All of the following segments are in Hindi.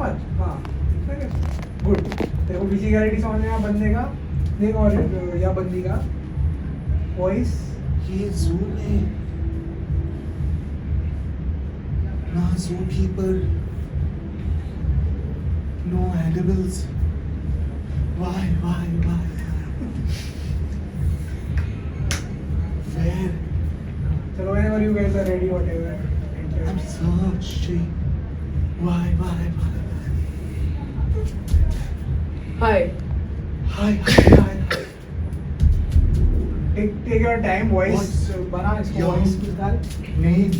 मच. हाँ गुड. तेरे को फिजिकलिटी समझ में आया बंदे का. देख और या बंदी का वॉइस. ये ज़ू है ना, zookeeper, no animals. Why? Where? चलो whenever you guys are ready, whatever. I'm searching. Why? Hi. Hi. Take your time. Voice बना इसको. Your Voice कुछ डाल. name.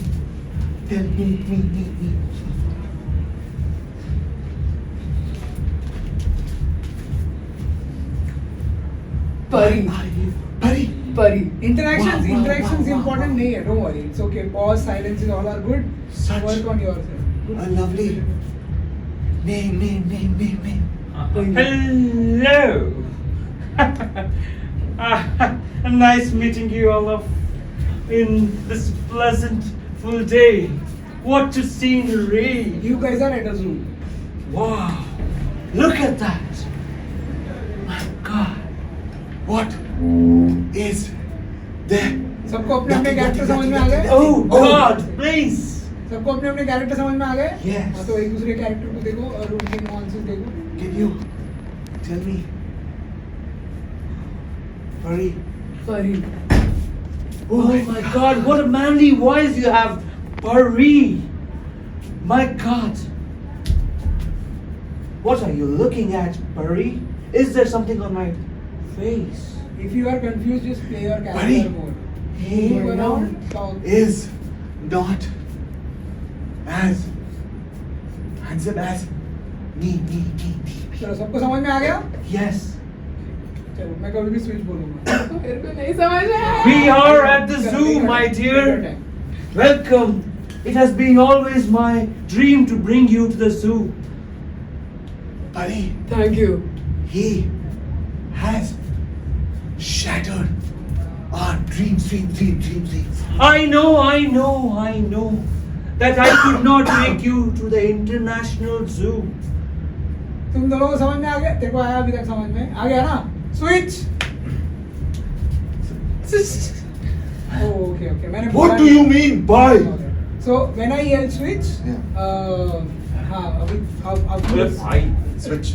Tell me. Pari. Pari. Interactions Wow. important नहीं है. Don't worry. It's okay. Pause, silences all are good. Such Work on yourself. a lovely name. Hello. Nice meeting you all of in this pleasant full day. What a scenery! You guys are at a zoo. Wow! Look at that! My God. What is there? सबको अपने अपने कैरेक्टर समझ में आ गए. Oh God! Please! सबको अपने अपने कैरेक्टर समझ में आ गए. Yes. हाँ तो एक दूसरे कैरेक्टर को देखो और उनके nuances देखो. Can you tell me? Pari. Oh my God! What a manly voice you have, Pari! My God! What are you looking at, Pari? Is there something on my face? If you are confused, just play your character Buddy. more. He Move around, talk. is not as handsome as me. चलो सबको समझ में आ गया. Yes. चलो मैं कभी भी स्विच बोलूंगा. मेरे को नहीं समझ में आया. We are at the zoo, my dear. Welcome. It has been always my dream to bring you to the zoo. Pari, Thank you. he has shattered our dreams. I know that I could not take you to the international zoo. तुम दोनों को समझ में आ गया. तेरे को आया अभी तक समझ में आ गया ना. स्विच. Okay. मैंने What do you mean by? So when I yell switch, हाँ अभी Switch.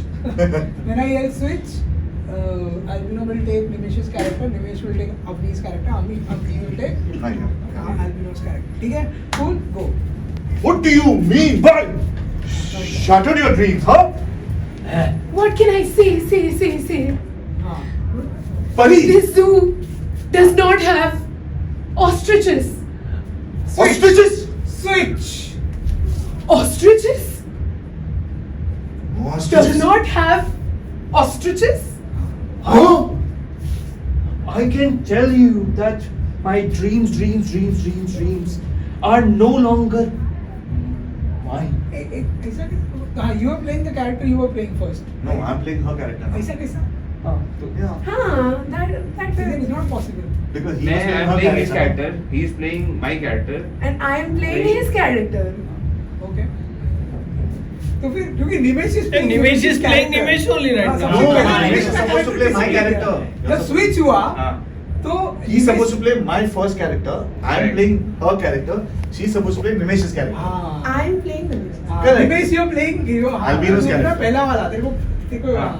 when I yell switch, Albino will take Nimesh's character, Nimesh will take Avni's character, Avni will take Albino's character. ठीक है? Cool, go. What do you mean by shattered your dreams, huh? What can I say? हाँ. Pari, This zoo does not have ostriches. ostriches. Switch. Ostriches? Does not have ostriches? Huh? I can tell you that my dreams are no longer mine. ऐसा हाँ, you are playing the character you were playing first. No, I'm playing her character now. ऐसा कैसा? Yeah. That Then it's not possible. Because he was I'm playing her playing his character. character. He is playing my character. and I am playing his character. Okay. तो फिर क्योंकि निमेश is playing Nimesh is playing character. Nimesh only right हाँ, now. सबसे No, पहले Nimesh is supposed to play my character. जब switch हुआ हाँ. तो He's supposed to play my first character. I'm Right. playing her character. She's supposed to play Nimesh's character. हाँ. I am playing Nimesh. Correct. Nimesh you are playing Albino's character. पहला वाला तेरे को हाँ.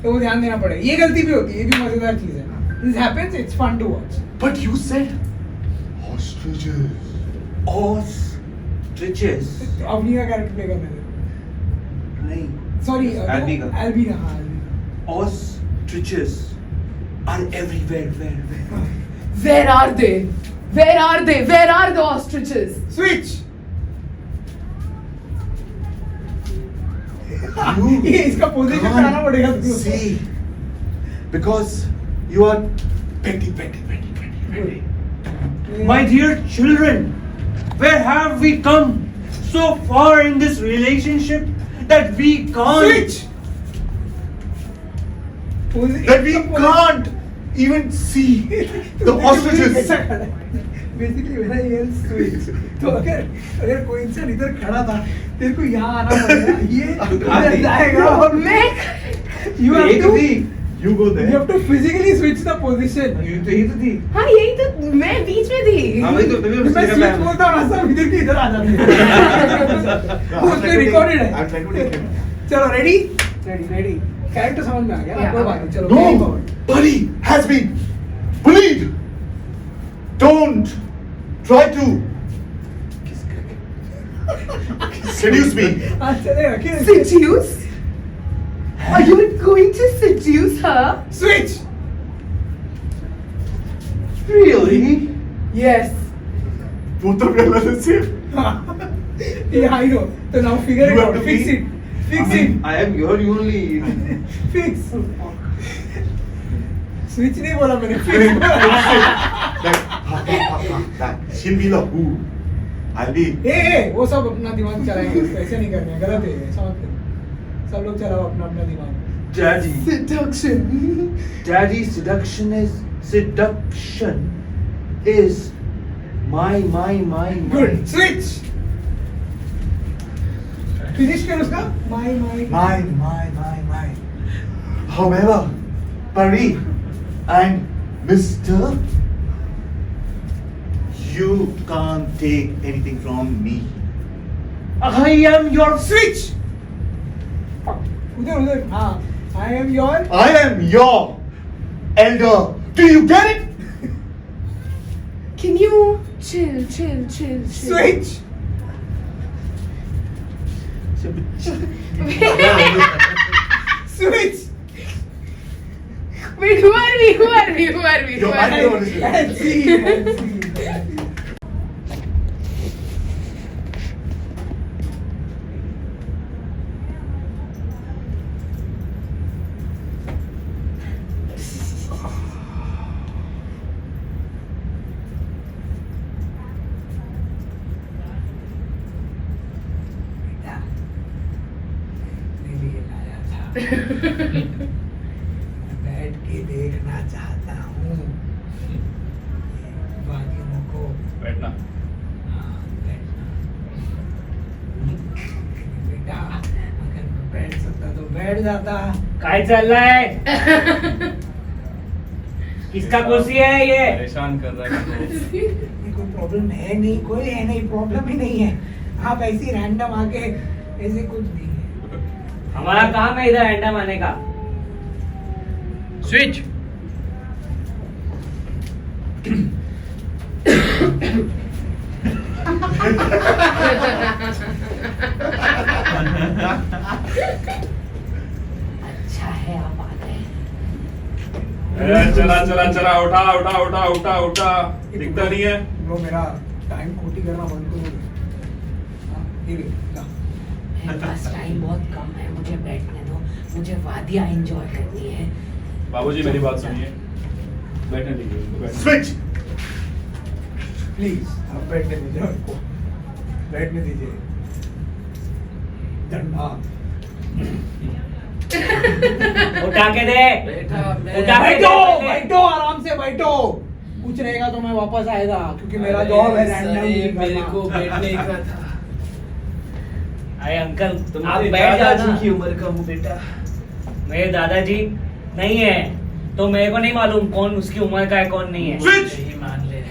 तो वो ध्यान देना पड़ेगा. ये गलती भी होती है. ये भी मजेदार चीज है. This happens. It's fun to watch. But you said ostriches. Ostriches. तो अवनी का कैरेक्टर प्ले करने दे. नहीं. Sorry. Albina. Albina हाँ. Ostriches are everywhere. Where are they? Where are the ostriches? Switch. You ये इसका पोजीशन बनाना पड़ेगा तुझे. see, because you are petty. My dear children, where have we come so far in this relationship that we can't? Switch. That we can't even see the ostriches. Basically मेरा ये स्विच तो अगर कोई इंसान इधर खड़ा था तेरे को यहाँ आना पड़ेगा ये इधर जाएगा और मैं you have एक to थी, you go there. you have to physically switch the position ये तो थी. हाँ यही तो मैं बीच में थी हाँ भाई तो तभी मैं उसने स्विच कहा बोलता हूँ ना सब इधर की इधर आ जाते हैं उसमें रिकॉर्डेड है I'll try to take him. चलो रेडी रेडी कैरेक्टर समझ में आ गया ना Yeah. कोई बात नहीं चलो No, carry forward. Buddy has been bullied. Don't try to seduce me. हाँ चलेगा क्या seduce are you going to seduce her switch Really? yes Both of you are the same. yeah I know so now figure You it have out to fix be- it fix it I am your only. fix switch नहीं बोला मैंने fix That she'll be the who. I'll be. ए वो सब अपना दिमाग चलाएंगे ऐसे नहीं करने गलत है ऐसा मत करो सब लोग चलाओ अपना अपना दिमाग Daddy. seduction Daddy, seduction is my. Good switch finish कर उसका my Mine. However, Pari and Mr. You can't take anything from me. I am your switch उधर हाँ I am your I am your elder. Do you get it? can you chill switch switch wait who are we Your elder is बैठ के देखना चाहता हूँ वादियों को बैठना. हाँ, बैठना। बेटा अगर मैं बैठ सकता तो बैठ जाता काय चल रहा है? किसका कुर्सी है ये? परेशान कर रहा है. कोई प्रॉब्लम है नहीं कोई है नहीं प्रॉब्लम ही नहीं है आप ऐसे रैंडम आके ऐसे कुछ नहीं है हमारा काम है इधर एंडम आने का. स्विच. अच्छा है आप आ गए चला उठा दिखता नहीं है. ब्रो मेरा टाइम खोटी करना बंद करो हाँ, ये ले, ला। मेरे पास टाइम बहुत कम है मुझे बैठने दो मुझे वादियाँ एंजॉय करनी है बाबूजी मेरी बात सुनिए. बैठने दीजिए उनको बैठने. switch. प्लीज आप बैठने दीजिए उनको बैठने दीजिए डंडा उठा के दे. उठा के दे. बैठो आराम से बैठो कुछ रहेगा तो मैं वापस आएगा क्योंकि मेरा जॉब है रैंडम मेरे को बैठने का था अरे अंकल आप तुम्हारे बैठ दादाजी जाना. की उम्र का हूँ बेटा मेरे दादाजी नहीं है तो मेरे को नहीं मालूम कौन उसकी उम्र का है कौन नहीं है. Switch. यही मान ले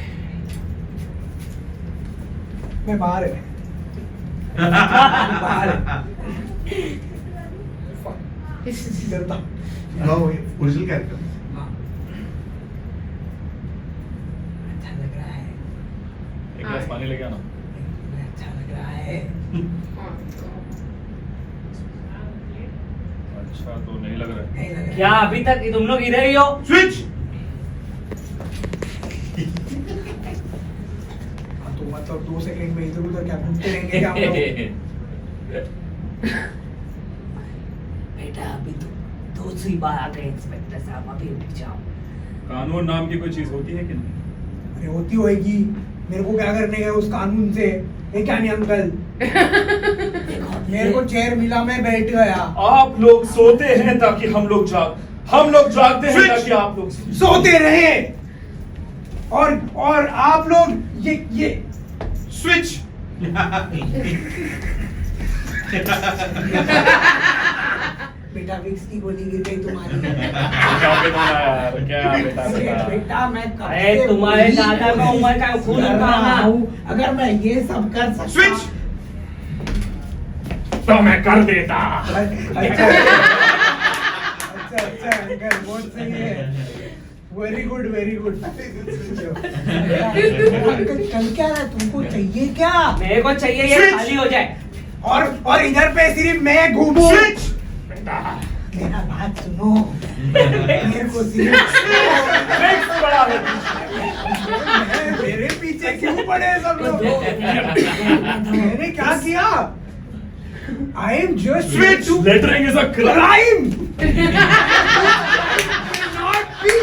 मैं बाहर है बाहर है डरता No, original character. हाँ। अच्छा लग रहा है एक गिलास पानी लेके आना. अच्छा लग रहा है अच्छा तो नहीं लग रहा है. नहीं लग रहा है। क्या अभी तक तुम लोग इधर ही हो? Switch. हाँ, तो मतलब 2 सेकंड में इधर उधर क्या घूमते रहेंगे क्या हम लोग? बेटा अभी तो दूसरी बार आ गए इंस्पेक्टर साहब अभी उठ जाओ कानून नाम की कोई चीज होती है कि नहीं? अरे होती होएगी मेरे को क्या करने गए उस कानून से ये क्या नहीं अंकल देखो मेरे को चेयर मिला मैं बैठ गया आप लोग सोते हैं ताकि हम लोग जागते हैं ताकि आप लोग सोते रहे और आप लोग ये Switch. बेटा विक्स की गोली गिर गई तुम्हारी। क्या बेटा यार, क्या बेटा बेटा। बेटा मैं कब अरे से तुम्हारे वही दादा का उम्र का खून कर उनका रहा ना। हूँ। अगर मैं ये सब कर सकता Switch. तो मैं कर देता। अच्छा अंकल बहुत सही है। वेरी गुड अंकल चल क्या रहा है, तुमको चाहिए क्या? मेरे को चाहिए ये Switch. खाली हो जाए। और इधर पे सिर्फ मैं घूमूं। Switch. मेरा बात सुनो। मेरे को सिर्फ मेरे पीछे क्यों पड़े सब लोग? मैंने क्या किया? I am just Switch. Lettering is a crime. not be.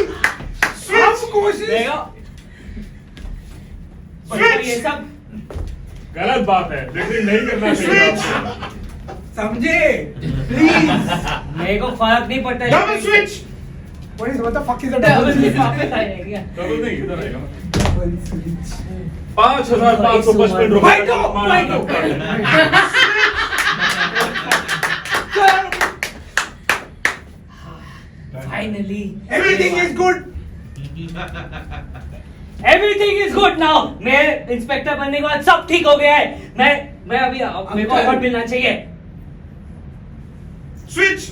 सब कोशिश। देखो Switch. ये सब गलत बात है, लेटरिंग नहीं करना चाहिए आपको। समझे? Please. मेरे को फर्क नहीं पड़ता। Double switch. What the fuck is a double switch? वापस आएगा। डबल नहीं, इधर आएगा ना। Double switch. 5,555 रुपए Wait, no, का wait, no. Finally, Everything is good. everything is good now. मैं इंस्पेक्टर बनने के बाद सब ठीक हो गया है। मैं अभी मेरे को अवार्ड मिलना चाहिए। Switch.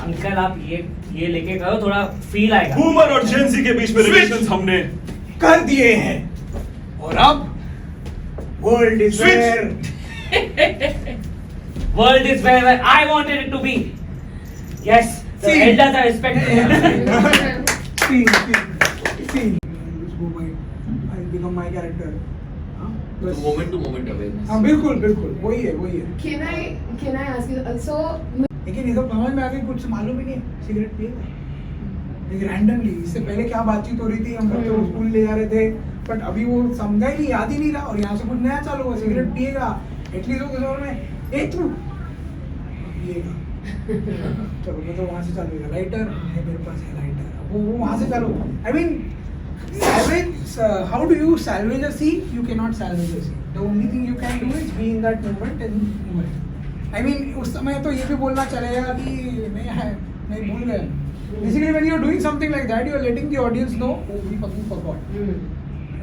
अंकल आप ये लेके करो, थोड़ा फील आएगा। बूमर और जेंजी के बीच में रिलेशंस हमने कर दिए हैं और अब world is Switch. Where World is where I wanted it to be. Yes, the See. elders are respected. see I'll become my character हाँ, बस Moment to moment awareness. हाँ बिल्कुल वही है Can I ask you? So लेकिन ये सब समझ में आगे कुछ मालूम ही नहीं है। सिगरेट पिएगा लेकिन रैंडमली, इससे पहले क्या बातचीत हो रही थी, हम तो स्कूल ले जा रहे थे बट अभी वो समझा ही नहीं, याद ही नहीं रहा और यहाँ से कुछ नया चालू हुआ, सिगरेट पिएगा एटलीस्ट वो किसी में ए तू पिएगा चलो मतलब वहाँ से चालू होगा। लाइटर है मेरे पास है लाइटर, वो वहाँ से चालू। I mean salvage, how do you salvage a scene? You cannot salvage a scene. The only thing you can do is be in that moment and moment. I mean उस समय तो ये भी बोलना चलेगा कि मैं भूल गया। Basically when you're doing something like that, you're letting the audience know, oh we fucking forgot, and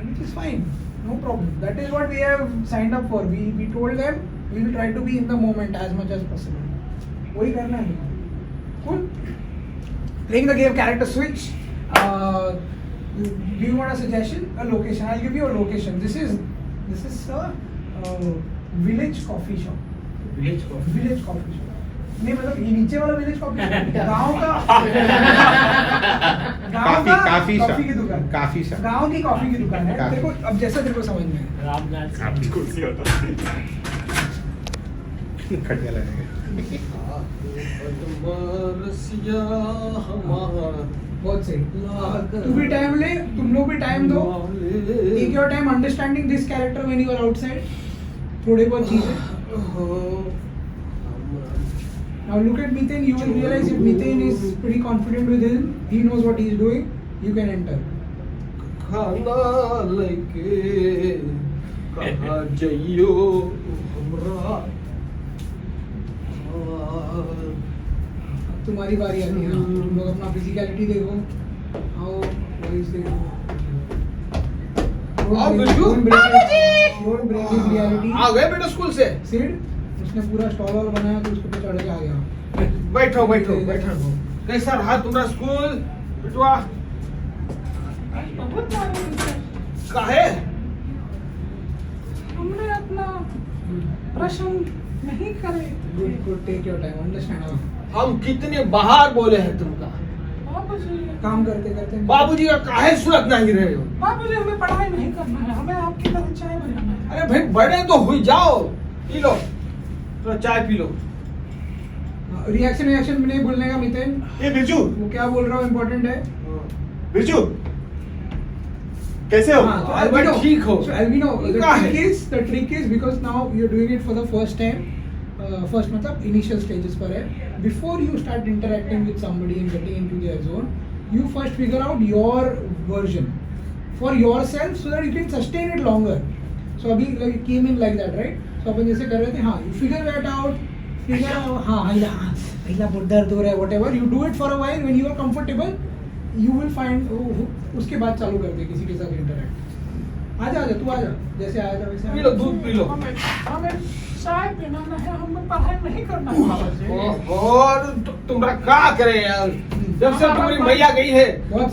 which is fine, no problem. That is what we have signed up for. We told them we will try to be in the moment as much as possible. वही करना है। Cool. Playing the game character switch. Do you want a suggestion? A location. I'll give you a location. This is a village coffee shop. Village coffee shop. नहीं मतलब ये नीचे वाला village coffee shop, गांव का काफी कॉफी की दुकान, काफी सा गांव की कॉफी की दुकान है। काफी। देखो अब जैसा तेरे को समझ में आए। आपकी कुर्सी होता खटिया लगेगा। बहुत सही। तू भी टाइम ले, तुम लोग भी टाइम दो। Take your time understanding this character when you are outside. थोड़े बहुत चीजें। Now look at Mithane. You will realize if Mithane is pretty confident with him, he knows what he is doing. You can enter. खाना लेके कहाँ जाइयो हमरा तुम्हारी बारी आती है। तुम लोग अपना फिजिकलिटी देखो। आओ वॉइस देखो। आओ Billu. Don't break his reality. आ गए बेटा स्कूल से? सिड उसने पूरा स्टॉल और बनाया तो उसके पे चढ़ के आ गया। बैठो कैसा रहा तुम्हारा स्कूल बेटवा? काहे? हमने अपना प्रश्न नहीं करे। Good take your time understand. हम कितने बाहर बोले हैं तुमका? काम करते करते बाबूजी का काहे सुनत नहीं रहे हो? बाबूजी हमें पढ़ाई नहीं करना है, हमें आपकी तरह चाय बनाना है। अरे भाई बड़े तो हुई जाओ, पी लो थोड़ा चाय पी लो। रिएक्शन नहीं भूलने का मिथेन। ये बिरजू वो क्या बोल रहा हूँ इम्पोर्टेंट है। बिरजू कैसे हो? हाँ, तो Albino, ठीक हो। So Albino, क्या है? the trick is because now you're doing it for the first time. First मतलब इनिशियल स्टेजेस पर है. Before you start interacting with somebody and getting into their zone, you first figure out your version for yourself so that you can sustain it longer. So abhi like came in like that, right? So अपन जैसे कर रहे थे, हाँ, you figure that out, figure out, हाँ, पहला बहुत दर्द हो रहा है, whatever, you do it for a while, when you are comfortable, you will find, उसके बाद चालू कर दे किसी के साथ interact. आजा तू आजा, जैसे आया था वैसे. पी लो, दूध पी लो. हमें चाय पीना है, हमें पढ़ाई नहीं करना है बाबा जी. और तुम्हारा क्या करे यार, जब से तुम्हारी मैया गई है. बहुत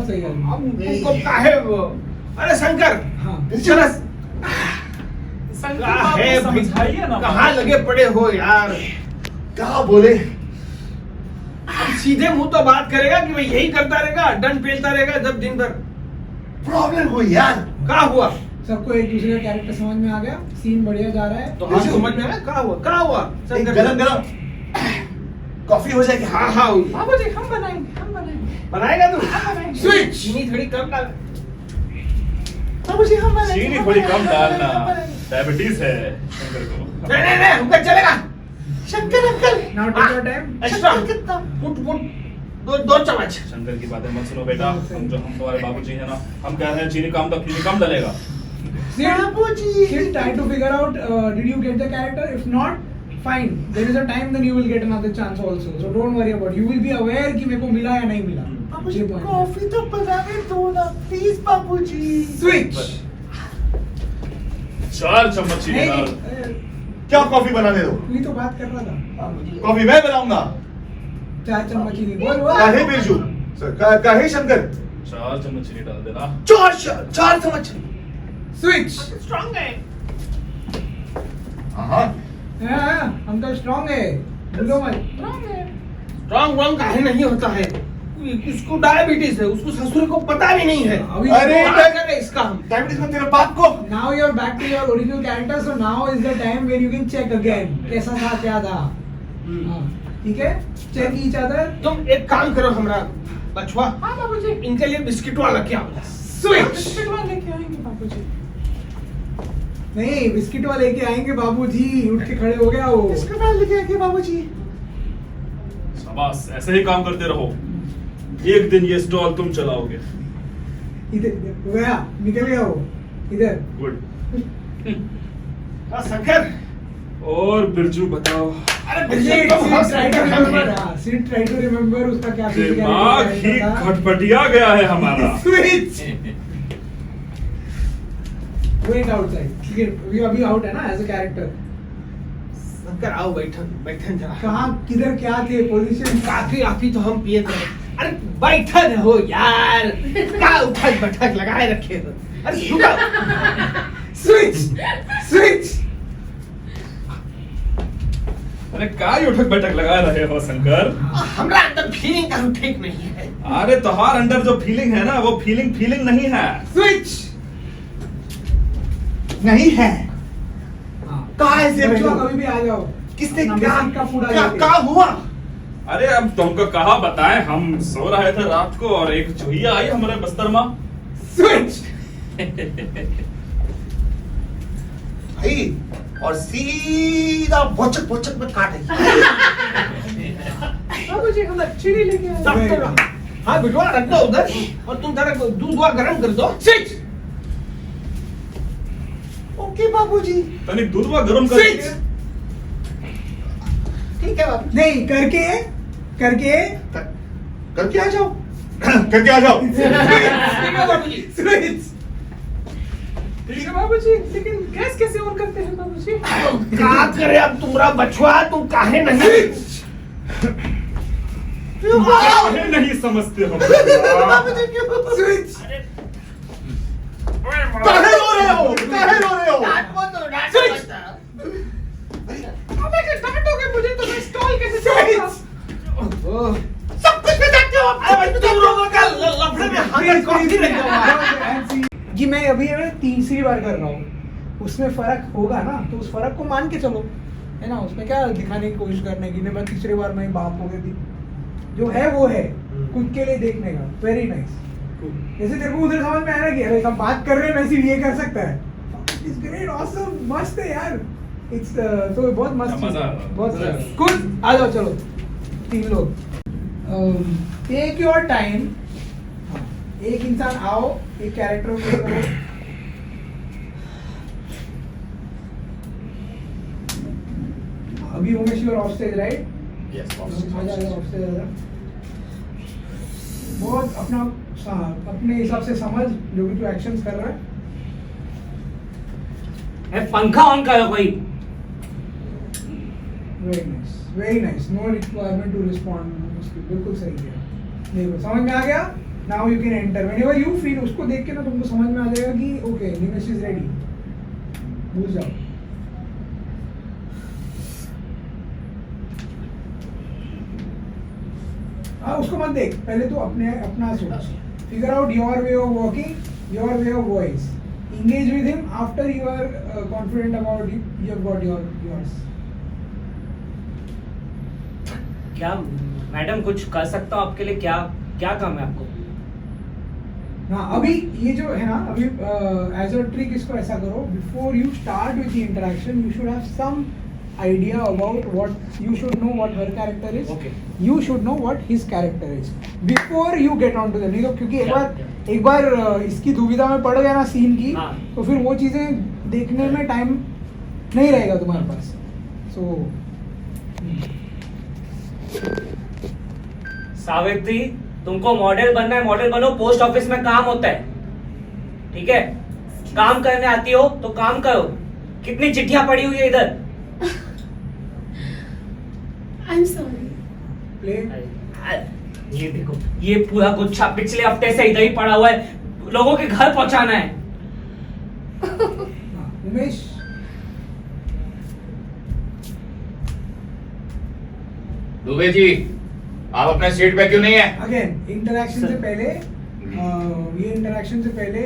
सही है. अब तुमको काहे वो, अरे शंकर, हाँ. चलो. संकल्प क्या आप है भाई, समझाइए ना. कहाँ लगे पड़े हो यार. क्या बोले? अब सीधे मुंह तो बात करेगा कि भाई यही करता रहेगा, डंड पेलता रहेगा जब दिन भर. प्रॉब्लम हुई यार. क्या हुआ? सबको एक दूसरे का कैरेक्टर समझ में आ गया, सीन बढ़िया जा रहा है. तो हाँ समझ में आया, क्या हुआ? एक शंकर, गरम कॉफी हो जाएगी. हाँ हाँ हुई. बाबूजी हम बनाएंगे. बनाएगा तू? बनाएंगे. स्विच. चीनी थोड़ी कम डाल. बाबूजी हम बनाएंगे. चीनी थोड़ी कम डालना, डायबिटीज है शंकर को. नहीं हमका चलेगा. Shankar uncle. Now take your time. Extra. कितना? पुट दो चम्मच. शंकर की बातें मत सुनो बेटा. हम तुम्हारे बाबूजी है ना, हम कह रहे हैं चीनी कम डलेगा. Sid, try to figure out, did you get the character? If not, fine. There is a time, then you will get another chance also. So don't worry about it. You will be aware कि मेरे को मिला या नहीं मिला. बाबूजी कॉफी तो बनाने दो ना प्लीज बाबूजी. Switch. 4 चम्मच चीनी नहीं, डाल. क्या कॉफी बनाने दो? तू ही तो बात कर रहा था. कॉफी मैं बनाऊंगा. 4 चम्मच चीनी. बोल. काहे बिरजू? काहे शंकर? 4 चम्मच चीनी डाल देना. 4 चम्मच. Switch. स्ट्रांग है. हाँ. अंकल स्ट्रॉन्ग है. भूलो मत. स्ट्रांग रंग काहे नहीं होता है. उसको डायबिटीज है, उसको ससुर को पता भी नहीं है. अभी अरे, क्या करे इसका हम. डायबिटीज में तेरे बाप को. now you're back to your original character, so now is the time when you can check again. कैसा था क्या था. हाँ, ठीक है. Check each other. तुम एक काम करो हमरा बचवा. हाँ बाबूजी. इनके लिए बिस्किट वाला क्या बोला. स्विच. बिस्किट वाले लेके आएंगे बाबूजी. नहीं, बिस्किट वाले लेके आएंगे बाबूजी. उठ के खड़े हो गया वो. बिस्किट वाले लेके आएंगे बाबूजी. शाबाश, ऐसे ही काम करते रहो. एक दिन ये स्टॉल तुम चलाओगे. इधर गया, निकल गया वो. इधर. गुड. शंकर. और बिरजू बताओ. अरे Sid, बिस्किट तो try to remember. हाँ, Sid, try to remember उसका क्या दिमाग ही खटपटिया गया है हमारा. Switch. Wait outside. ठीक है, we अभी out है ना as a character. शंकर आओ बैठन जरा. कहाँ किधर क्या थे पोजीशन. काफी तो हम पिए थे. अरे बैठन हो यार. क्या उठक बैठक लगाए रखे हो. अरे रुको. स्विच. अरे क्या उठक बैठक लगा रहे हो शंकर? हमरा अंदर फीलिंग का ठीक नहीं है. अरे तुम्हारे अंदर जो फीलिंग है ना, वो फीलिंग नहीं है. स्विच. नहीं है. कहाँ है से कभी भी आ जाओ. किसने क्या हुआ? अरे अब तुमको कहा बताएं, हम सो रहे थे रात को और एक चूहिया आई हमारे बस्तर में. स्विच. भाई और सीधा बोचक में काट बाबूजी हम चीनी लेके आए. हाँ बिटवा रख दो उधर. और तुम जरा दूध हुआ गर्म कर दो. स्विच. ओके बाबूजी. तनिक दूध में गरम कर. स्विच. ठीक है बाबू. नहीं करके करके आ जाओ. करके आ जाओ. ठीक है बाबूजी. स्विच. ठीक है बाबूजी, लेकिन गैस कैसे ऑन करते हैं बाबूजी? क्या करे अब तुम्हारा बचवा. तुम काहे नहीं. काहे नहीं समझते हो? स्विच. काहे रो रहे हो? स्विच. अबे क्या डांटोगे मुझे तो मैं स्टॉल कैसे चलाऊंगा? सब कुछ बताते हो. अरे तुम लोगों का लफड़े में हाथ कॉफी रख दो. जी मैं अभी तीसरी बार कर रहा हूँ. उसमें फर्क होगा ना, तो उस फर्क को मान के चलो, है ना. उसमें क्या दिखाने की कोशिश करने की. मैं तीसरी बार में बाप हो गई थी. जो है वो है, खुद के लिए देखने का. Very nice. जैसे तेरे को उधर समझ में आया ना कि अरे सब बात कर रहे हैं वैसे ये कर सकता है. It's great. ऑसम. मस्त है यार. इट्स तो बहुत मस्त चीज़ मजा है, आ रहा है। बहुत गुड। आ जाओ चलो 3 लोग, टेक योर टाइम। एक इंसान आओ, एक कैरेक्टर को play करो। अभी Umesh you are off stage right? Yes, off stage आ जा। बहुत अपने हिसाब से समझ जो भी तू एक्शंस कर रहा है। ए, पंखा ऑन करो कोई। Very nice, no requirement to respond. बिल्कुल सही है। देखो समझ में आ गया। Now you can enter whenever you feel. उसको देख के ना तुमको समझ में आ जाएगा कि ओके निमेश इज रेडी। घुस जाओ। हाँ उसको मत देख, पहले तो अपना सोच। Figure out your way of walking, your way of voice. engage with him after you are confident about it, you have got yours. क्या मैडम कुछ कर सकता हूँ आपके लिए? क्या क्या काम है आपको? हाँ अभी ये जो है ना, अभी एज अ ट्रिक इसको ऐसा करो, before you start with the interaction you should have some idea about what you should know what her character is. Okay. You should know what his character is before you get on to the, नहीं तो क्योंकि Yeah, एक बार इसकी दुविधा में पड़ गया ना सीन की, हाँ. तो फिर वो चीजें देखने में टाइम नहीं रहेगा तुम्हारे पास। सो सावित्री, तुमको मॉडल बनना है, मॉडल बनो। पोस्ट ऑफिस में काम होता है, ठीक है? काम करने आती हो तो काम करो। कितनी चिट्ठियां पड़ी हुई है इधर? I'm sorry. प्ले। ये देखो, ये पूरा गुच्छा पिछले हफ्ते से इधर ही पड़ा हुआ है। लोगों के घर पहुंचाना है। उमेश दुबे जी, आप अपने सीट पे क्यों नहीं है? अगेन इंटरेक्शन से पहले ये इंटरेक्शन से पहले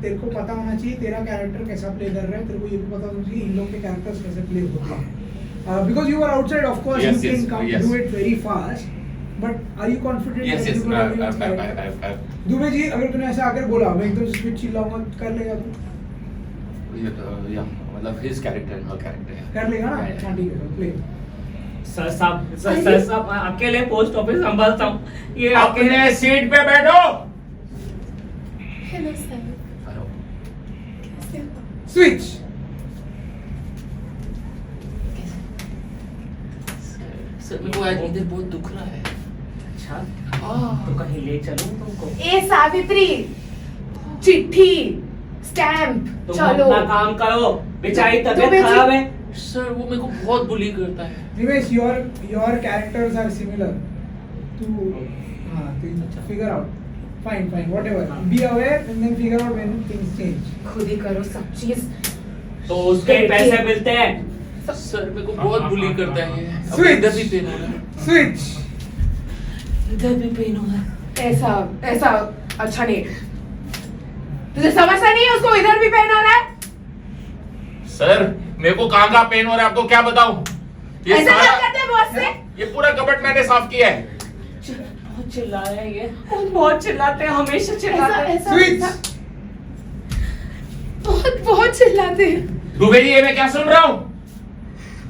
तेरे को पता होना चाहिए तेरा कैरेक्टर कैसा प्ले कर रहा है। तेरे को ये भी पता होना चाहिए इन लोग के कैरेक्टर्स कैसे प्ले होते हैं। Because you are outside, of course Yes, you yes, can come yes. Do it very fast, but are you confident? Yes, yes, Dubey ji अगर तूने ऐसे आकर बोला मैं एकदम स्विच चिल्लाऊंगा, कर लेगा तू? मतलब his character and her character. कर लेगा ना? Yeah, yeah. हाँ ठीक है, प्ले। सर साहब अकेले पोस्ट ऑफिस संभालता हूँ। ये अकेले अपने सीट पे बैठो। Hello, sir. Hello. Switch. Sir मेरे को आज इधर बहुत दुख रहा है। अच्छा, तो कहीं ले चलूं तुमको? ए सावित्री, चिट्ठी, स्टैम्प, तुम चलो। अपना काम करो, बेचारी तुम्हें तबीयत खराब है। सर वो मेरे को बहुत बुली करता है। निवेश your characters are similar to figure out. Fine, whatever. Be aware and then figure out when things change. खुद ही करो सब चीज। तो उसके पैसे मिलते हैं। सर मेरे को बहुत बुली करता है ये। अब Switch. इधर भी पेन हो रहा है। Switch. इधर भी पेन हो रहा है। ऐसा अच्छा नहीं। तुझे समझता नहीं है उसको इधर भी पेन हो रहा है? सर मेरे को कहाँ पेन हो रहा है आपको क्या बताऊं? ये ऐसा सारा बात करते हैं बॉस से? ये पूरा कबर्ड मैंने साफ किया है। बहुत चिल्ला रहे हैं ये, बहुत चिल्लाते हैं, हमेशा चिल्लाते हैं। Switch. बहुत चिल्लाते हैं दुबे जी ये मैं क्या सुन रहा हूँ?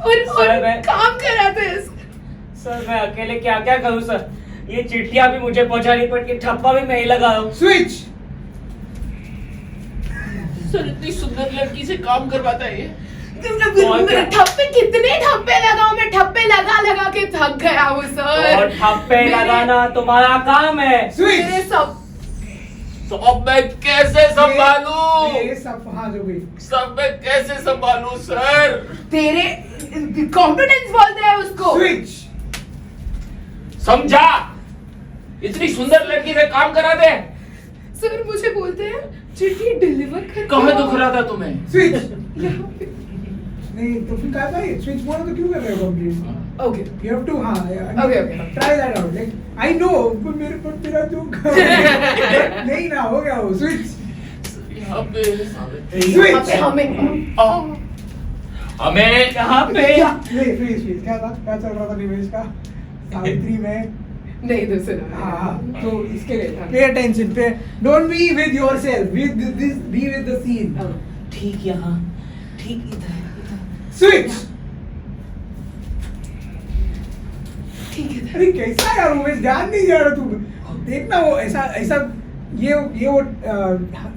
और सर, मैं- काम कराते हैं। सर मैं अकेले क्या क्या करूं सर? ये चिट्ठियां भी मुझे पहुंचानी पड़ती, ठप्पा भी मैं ही लगा रहा हूं। Switch. सर इतनी सुंदर लड़की से काम करवाता है ये। कितने ठप्पे लगाऊं मैं? ठप्पे लगा के थक गया हूँ सर। और ठप्पे लगाना तुम्हारा काम है। Switch. मेरे सब तो अब मैं कैसे संभालूं? ये सब हाँ जो भी। सब मैं कैसे संभालूं सर? तेरे कॉन्फिडेंस बोलते हैं उसको। Switch. समझा? इतनी सुंदर लड़की से काम करा दे। सर मुझे बोलते हैं चिट्ठी डिलीवर कर। कहाँ दुख रहा था तुम्हें? Switch. यहाँ पे। नहीं तो फिर क्या भाई स्विच बोला तो क्यों कर रहे हो complete? Okay You have to हाँ Okay. try that out. Like I know पर मेरा जो नहीं ना हो गया वो स्विच। यहाँ पे यहाँ पे हमें हमें यहाँ पे फ्रीज क्या चल रहा था निवेश का सावित्री में? नहीं दूसरा। हाँ तो इसके लिए pay attention pay don't be with yourself with this be with the scene. ठीक यहाँ, ठीक इधर स्विच. अरे कैसा यार उमेश, ध्यान नहीं दे रहा तू. देखना वो ऐसा ऐसा ये वो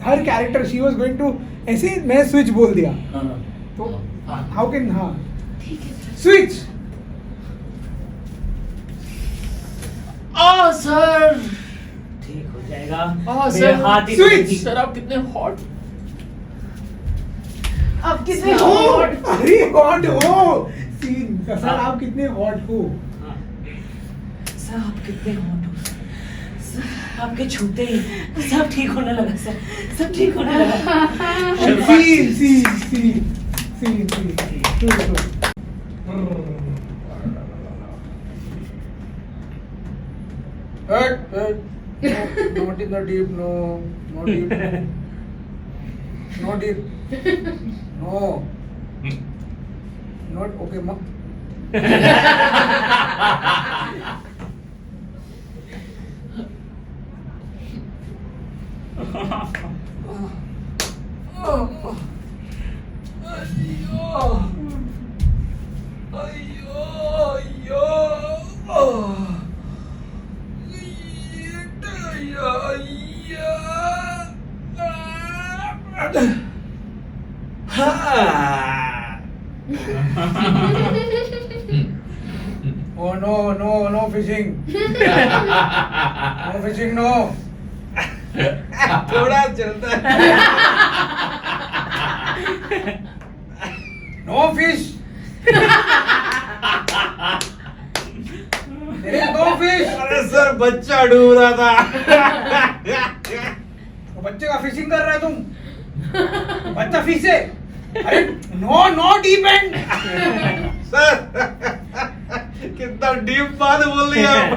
हर character she was going to ऐसे मैं स्विच बोल दिया तो हाउ कैन. हाँ स्विच. सर. ठीक हो जाएगा हाँ, मेरे सर। हाथ ही Switch! सर आप कितने हॉट. अब कितने हॉट. अरे हॉट हो सीन. सर आप कितने हॉट हो. सर आप कितने हॉट हो सर, आपके छूते ही सब ठीक होने लगा सर, सब ठीक होने लगा. Scene scene scene scene scene. Not in the deep, no. Not deep. Not deep. No. Not okay. Oh no fishing. No fishing, no. थोड़ा चलता है. No fish. There is no fish. अरे सर बच्चा डूब रहा था. तो बच्चे का फिशिंग कर रहा है तुम. बच्चा फिश है. अरे नो डीप एंड. सर कितना डीप बात बोल रही आप.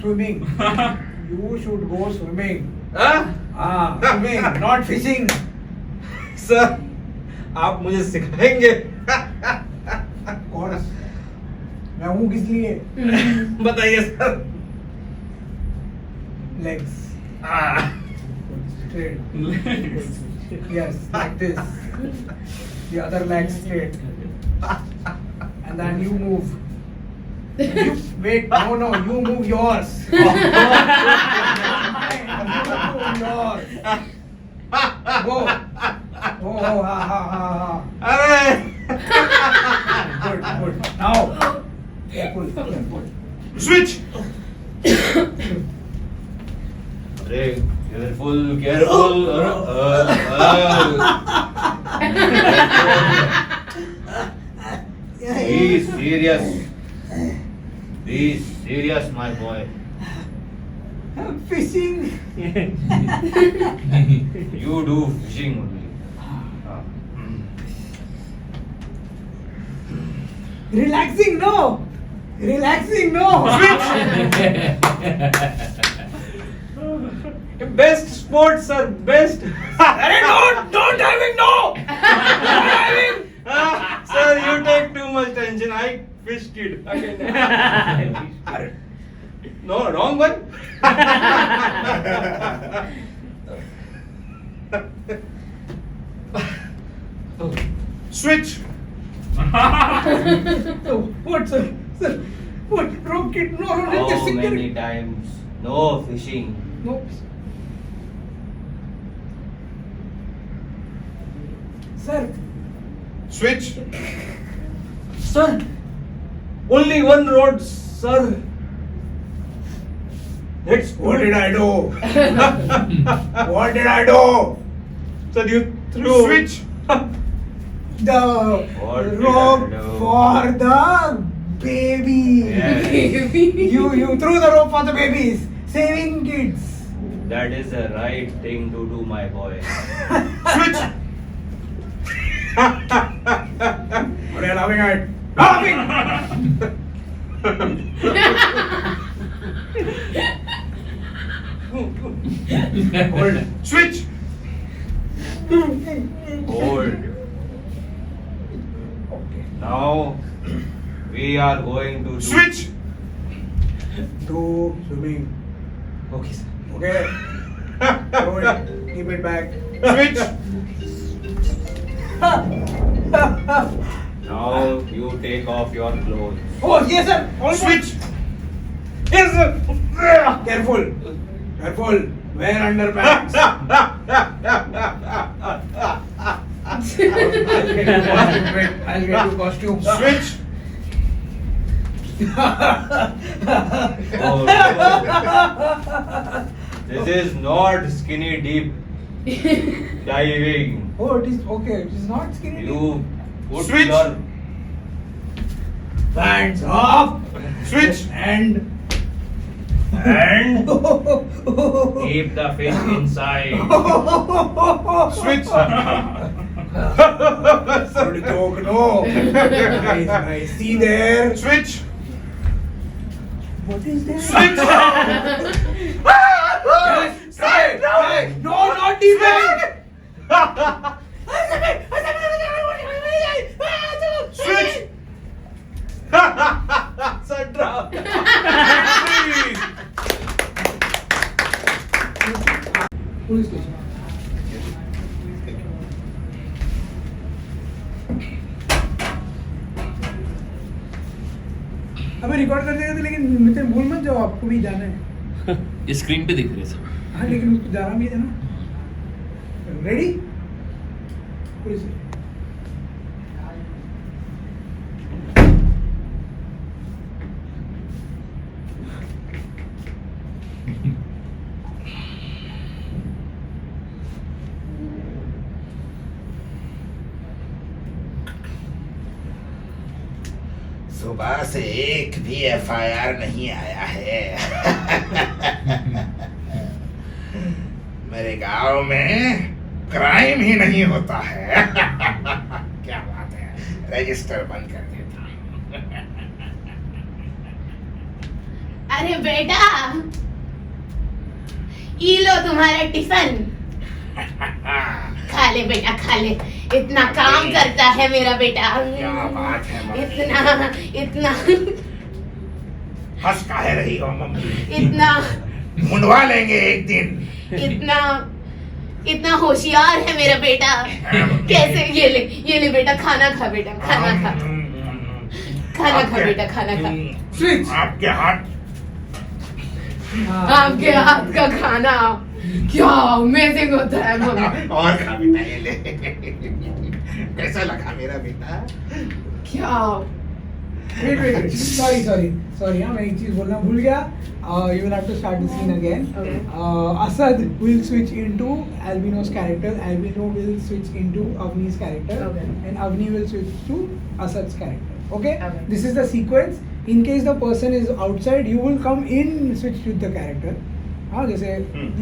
Swimming. You should go swimming. हाँ? Swimming, not fishing. सर आप मुझे सिखाएंगे. Of course. मैं हूँ किस लिए? बताइए sir. Legs. Straight. Yes, like this. The other leg straight. And then you move. Wait, no, you move yours. You move yours. Go. Oh, ha. अरे Good. Now. Careful. Switch. अरे careful. Be serious, my boy. Fishing. You do fishing only. Relaxing, no. Best sport sir best. अरे no diving, no. Sir, you take too much tension. I fish kid. Again. No, wrong one. Switch. What, sir? What? Rocket? No, let me How sing many it. times? No fishing. No. Sir, Switch. Sir, only one road, sir. Let's what did I do? What did I do? Sir, you threw. Switch. The What did rope I do? for the baby. Yes. You threw the rope for the babies, saving kids. That is the right thing to do, my boy. Switch. What are you laughing at? Laughing! Hold. Switch. Hold. Okay. Now we are going to do Switch. do swimming. Okay sir Okay? Don't keep it back. Switch. Now you take off your cloth Oh, yes, sir. All Switch. Yes, sir. Careful. Careful. Wear underpants. I'll get you costume. Switch. This is not skinny deep diving Oh, it is okay. It is not skinny. You put Switch. Your Hands off. Switch. And keep the fish inside Switch. Good joke, no. Nice, nice. See there. Switch. What is that? Switch. Yes, hey, hey, no, not deep end. Switch. Sandra Police station. अबे रिकॉर्ड कर देगा तो लेकिन मित्र भूल मत जाओ आपको भी जाना है ये स्क्रीन पे दिख रही है सब। हाँ लेकिन उसको जाना भी है ना रेडी पुलिस सुबह से एक भी एफआईआर नहीं आया है। मेरे गांव में क्राइम ही नहीं होता है। क्या बात है, रजिस्टर बंद कर देता हूं। अरे बेटा, ये लो तुम्हारा टिफिन, खा ले बेटा खा ले। इतना काम करता है मेरा बेटा। क्या बात है मम्मी। इतना इतना हंस काहे रही हो मम्मी? इतना मुंडवा लेंगे एक दिन। इतना इतना होशियार है मेरा बेटा। कैसे ये ले बेटा, खाना खा बेटा, खाना खा, खाना खा बेटा, खाना खा। स्विच आपके हाथ आपके हाथ का खाना क्या अमेजिंग होता है मम्मी। और खा बेटा, ये ले। कैसा लगा मेरा बेटा? क्या वेट सॉरी हाँ मैं एक चीज बोलना भूल गया। You will have to start the scene again. Okay. Asad will switch into Albino's character. Albino will switch into Avni's character. Okay. And Avni will switch to Asad's character. Okay? Okay. This is the sequence. In case the person is outside, you will come in, switch with the character. हाँ जैसे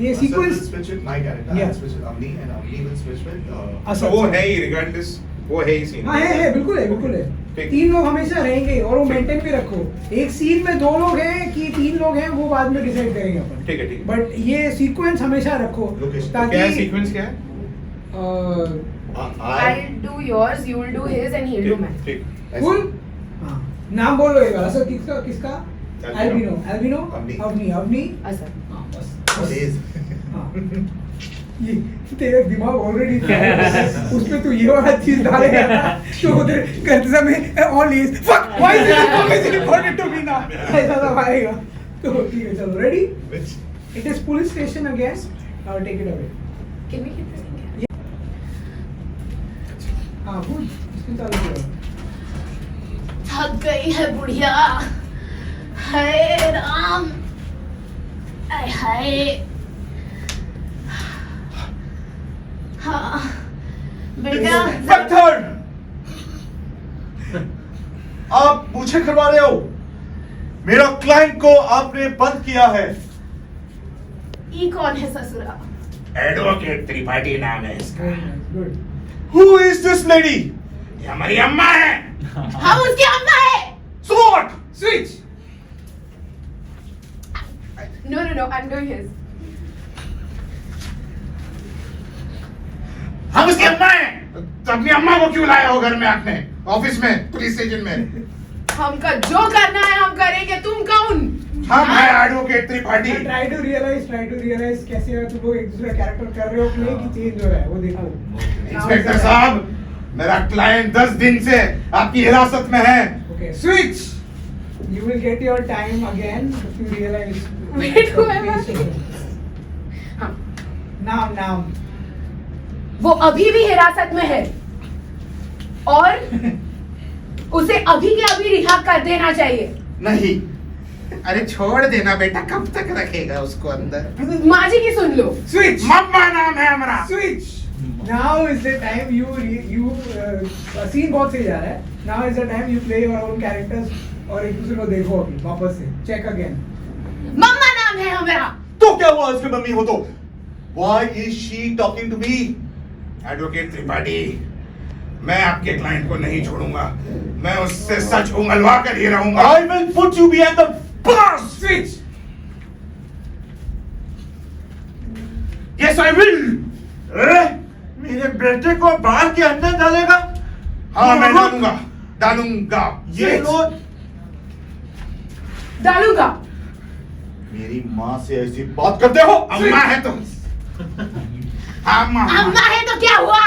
ये sequence. Switch with my character. Yeah. I'll switch with Avni and Avni will switch with. Asad. So वो है ही regardless. वो है ही scene. हाँ है बिल्कुल है। ठीक। 3 लोग हमेशा रहेंगे और वो मेंटेन भी रखो। एक सीन में 2 लोग हैं कि 3 लोग हैं वो बाद में डिसाइड करेंगे अपन। ठीक है। बट ये सीक्वेंस हमेशा रखो Location. ताकि क्या है सीक्वेंस क्या है? I'll do yours, you will do his and he'll do mine. ठीक। फुल हाँ नाम बोलो एक बार। असद किसका Albino. Albino Avni. Avni Asad. हाँ बस Please. हाँ ये तेरा दिमाग ऑलरेडी उसमें तू ये वाला चीज डालेगा ना तो उधर करते समय all is fuck why is it important to me ना ऐसा सब आएगा। तो ठीक है चलो ready. Which? It is police station again. Take it away. Can we get this in? हाँ बोल इसको चालू करो। थक गई है बुढ़िया। हाय राम, हाय हाय। हाँ बेटा, Method! आप मुझे करवा रहे हो। मेरा क्लाइंट को आपने बंद किया है। ये कौन है ससुरा? एडवोकेट त्रिपाठी नाम है इसका। Good. Who is this lady? ये हमारी अम्मा है। हम उसकी अम्मा है। So what? Switch. No, I'm doing his. हम उसकी अम्मा हैं। तो अपनी अम्मा को क्यों लाया हो घर में आपने? ऑफिस में, पुलिस स्टेशन में। हमका जो करना है हम करेंगे, तुम कौन? हम हैं advocate Tripathi. Try to realise कैसे तुम लोग एक दूसरे कैरेक्टर कर रहे हो प्ले की चेंज हो रहा है वो देखो। इंस्पेक्टर साहब, मेरा क्लाइंट 10 दिन से आपकी हिरासत में है। Okay switch, you will get your time again if you realise. Wait हुआ है। हाँ, नाम वो अभी भी हिरासत में है और उसे अभी के अभी रिहा कर देना चाहिए। नहीं, अरे छोड़ देना बेटा, कब तक रखेगा उसको अंदर? माँ जी की सुन लो। स्विच, मम्मा नाम है हमारा। Switch, now is the time you seen बहुत सही जा रहा है। Now is the time you play your own characters और एक दूसरे को देखो अभी वापस से चेक अगेन। मम्मा नाम है हमारा। तो क्या हुआ इसके मम्मी हो तो? Why is she talking to me? Advocate Tripathi, मैं आपके क्लाइंट को नहीं छोड़ूंगा। मैं उससे सच उंगलवा कर ही रहूंगा। I will put you behind the bars. Switch, yes I will. मेरे बेटे को बाहर के अंदर डालेगा? हाँ मैं डालूंगा। ये लोग डालूंगा। मेरी माँ से ऐसी बात करते हो? अम्मा है तुम। हाँ अम्मा। अम्मा है तो क्या हुआ?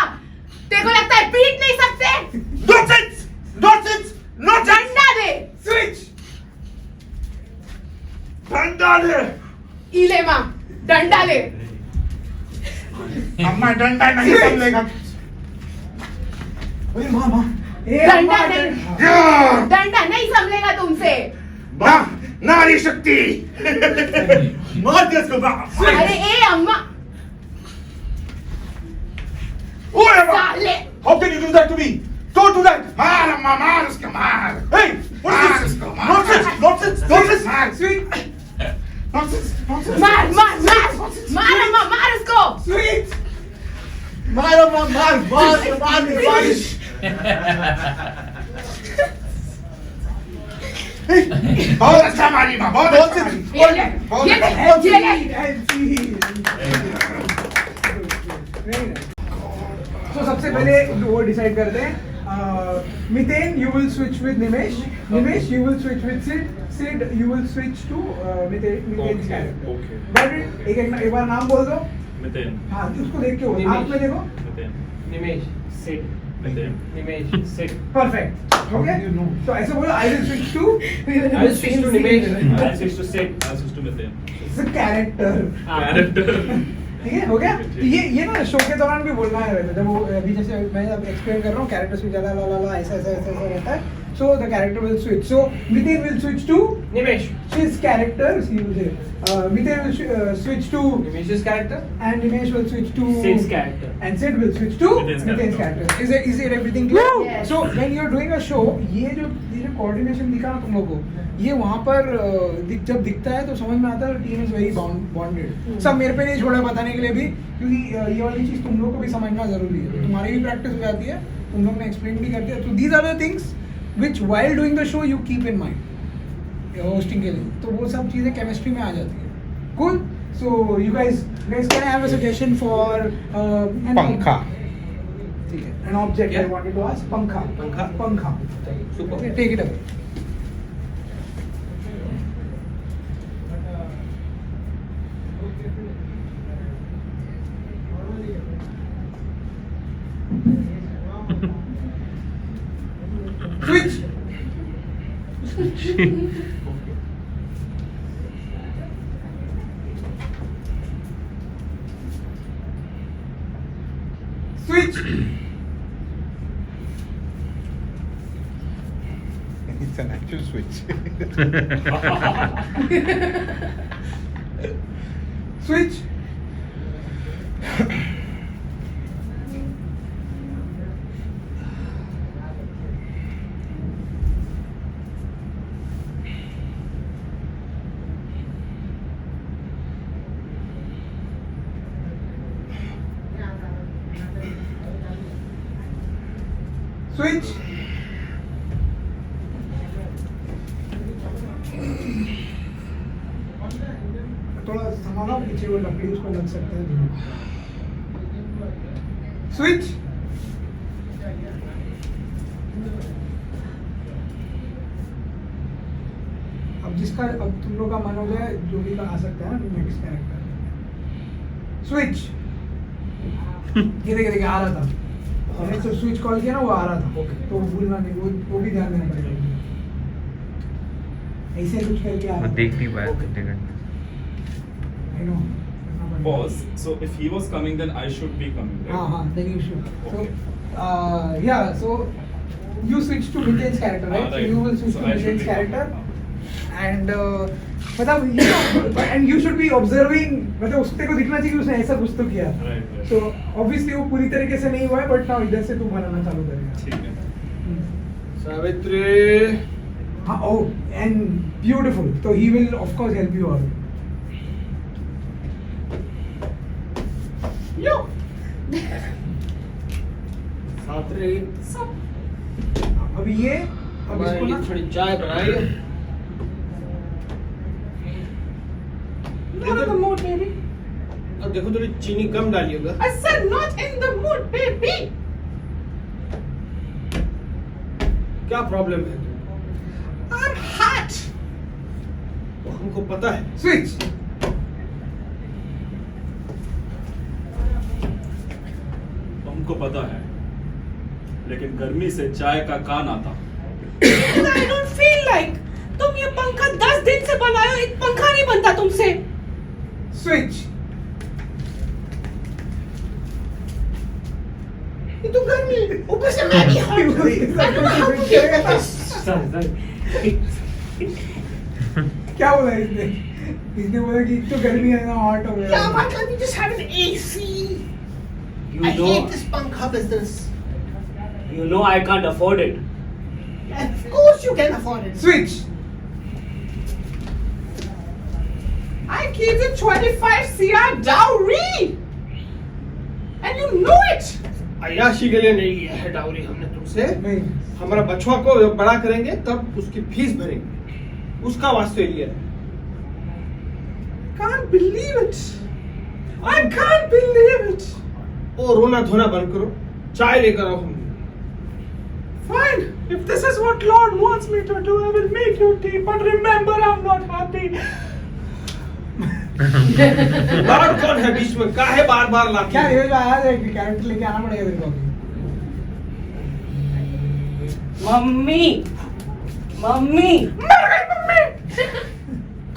तेरे को लगता है पीट नहीं सकते? Nonsense! Nonsense! Nonsense! डंडा दे। स्विच, डंडा दे। इले माँ, डंडा ले। अम्मा डंडा नहीं संभलेगा। अरे माँ डंडा नहीं, डंडा नहीं संभलेगा तुमसे। नारी शक्ति। मार दे इसको बाहर। अरे ए अम्मा, साले। How can you do that to me? Don't do that. मार अम्मा, मार उसको, मार। Hey, what मार is this? उसको, मार। Nonsense! Nonsense! Nonsense! मार। Switch, nonsense. मार मार मार मार अम्मा, मार उसको। स्विच, बहुत अच्छा मारी माँ, बहुत अच्छा मारी। ये ले, ये ले। तो सबसे पहले वो डिसाइड करते हैं। Miten you will switch with Nimesh, Nimesh you will switch with Sid, Sid you will switch to Miten character. okay. But एक बार नाम बोल दो। मितेन, हाँ उसको देख के हो, आँख में देखो। Miten, Nimesh sit, Miten, Nimesh sit. Perfect, okay. तो ऐसे बोलो, I will switch to, I'll switch to Nimesh, I'll switch to sit. I'll switch to Miten. It's a character. Character. ठीक है, हो गया। तो ये ना शो के दौरान भी बोलना है वैसे, जब वो अभी जैसे मैं अब एक्सप्लेन कर रहा हूँ कैरेक्टर स्विच ला ला ला ला ऐसा ऐसा ऐसा ऐसा रहता है। So the character will switch, so Miten will switch to Nimesh, his character, he will say, Mithesh will switch to, Nimesh's character, and Nimesh will switch to Sid's character. and Sid will switch to Mithen's Mithen's character. character. Is it everything clear? Yes. So when you're doing a show, ये जो coordination दिखा ना तुम लोगों को, ये वहाँ पर जब दिखता है तो समझ में आता है टीम इज वेरी बॉन्डेड। सब मेरे पे नहीं छोड़ा बताने के लिए भी, क्योंकि ये वाली चीज़ तुम लोग को भी समझना जरूरी है। तुम्हारी भी प्रैक्टिस हो जाती है, तुम लोग ने एक्सप्लेन भी कर दिया। तो these are the things which while doing the show you keep in mind hosting के लिए, तो वो सब चीज़ें केमिस्ट्री में आ जाती है। Cool. So you guys can I have a suggestion for an पंखा। ठीक है, an object I wanted to ask, पंखा। पंखा। Super. Okay, take it away. Switch. Switch. It's an actual switch. Switch. Switch. थोड़ा संभालो, पीछे वो लकड़ी उसको लग सकता है। स्विच। अब जिसका अब तुम लोग का मन हो जाए जो भी आ सकता है ना नेक्स्ट कैरेक्टर स्विच ये देखे आ रहा था मैंने तो स्विच कॉल किया ना वो आ रहा था तो भूलना नहीं वो भी ध्यान देना पड़ेगा ऐसे कुछ करके आ रहा देख नहीं पाया I know Boss, so if he was coming, then I should be coming, right? हाँ then you should so yeah so you switch to Mithen's character right? So Right. you will switch So to I should Mithen's be character and मतलब and you should be observing मतलब उसको तेरे को दिखना चाहिए कि उसने ऐसा कुछ तो किया Right. so obviously वो पूरी तरीके से नहीं हुआ है but now इधर से तू बनाना चालू करेगा ठीक है. सावित्री हाँ oh and beautiful so he will of course help you out Savitri अब ये अब इसको हमारे ना लिए थोड़ी चाय बनाइए Not in the mood, baby. अब देखो थोड़ी चीनी कम डालिएगा I said not in the mood, baby. क्या प्रॉब्लम है I'm hot. वो हमको पता है Switch. हमको पता है, लेकिन गर्मी से चाय का कान आता. I don't feel like तुम ये पंखा 10 दिन से बनाए हो, एक पंखा नहीं बनता तुमसे. Switch. ये तो गर्मी ऊपर से मैं भी क्या बोला इसने इसने बोला कि तो गर्मी है ना हॉट हो गया Yeah, why can't you just have an AC? You I know, hate this pankha business. you know I can't afford it. Of course you can afford it. Switch. I gave you 25 CR dowry. And you know it. अय्याशी के लिए नहीं लिया है डाउरी हमने तुमसे नहीं हमारा बचवा को जब बड़ा करेंगे तब उसकी फीस भरेंगे उसका वास्ते लिया है can't believe it I can't believe it ओ रोना धोना बंद करो चाय लेकर आओ हम fine if this is what Lord wants me to do I will make you tea but remember I'm not happy Lord कौन है बीच में काहे बार बार लाते क्या ये जो आया है कैरेक्टर लेके आना पड़ेगा तेरे को मम्मी मम्मी मर गई मम्मी.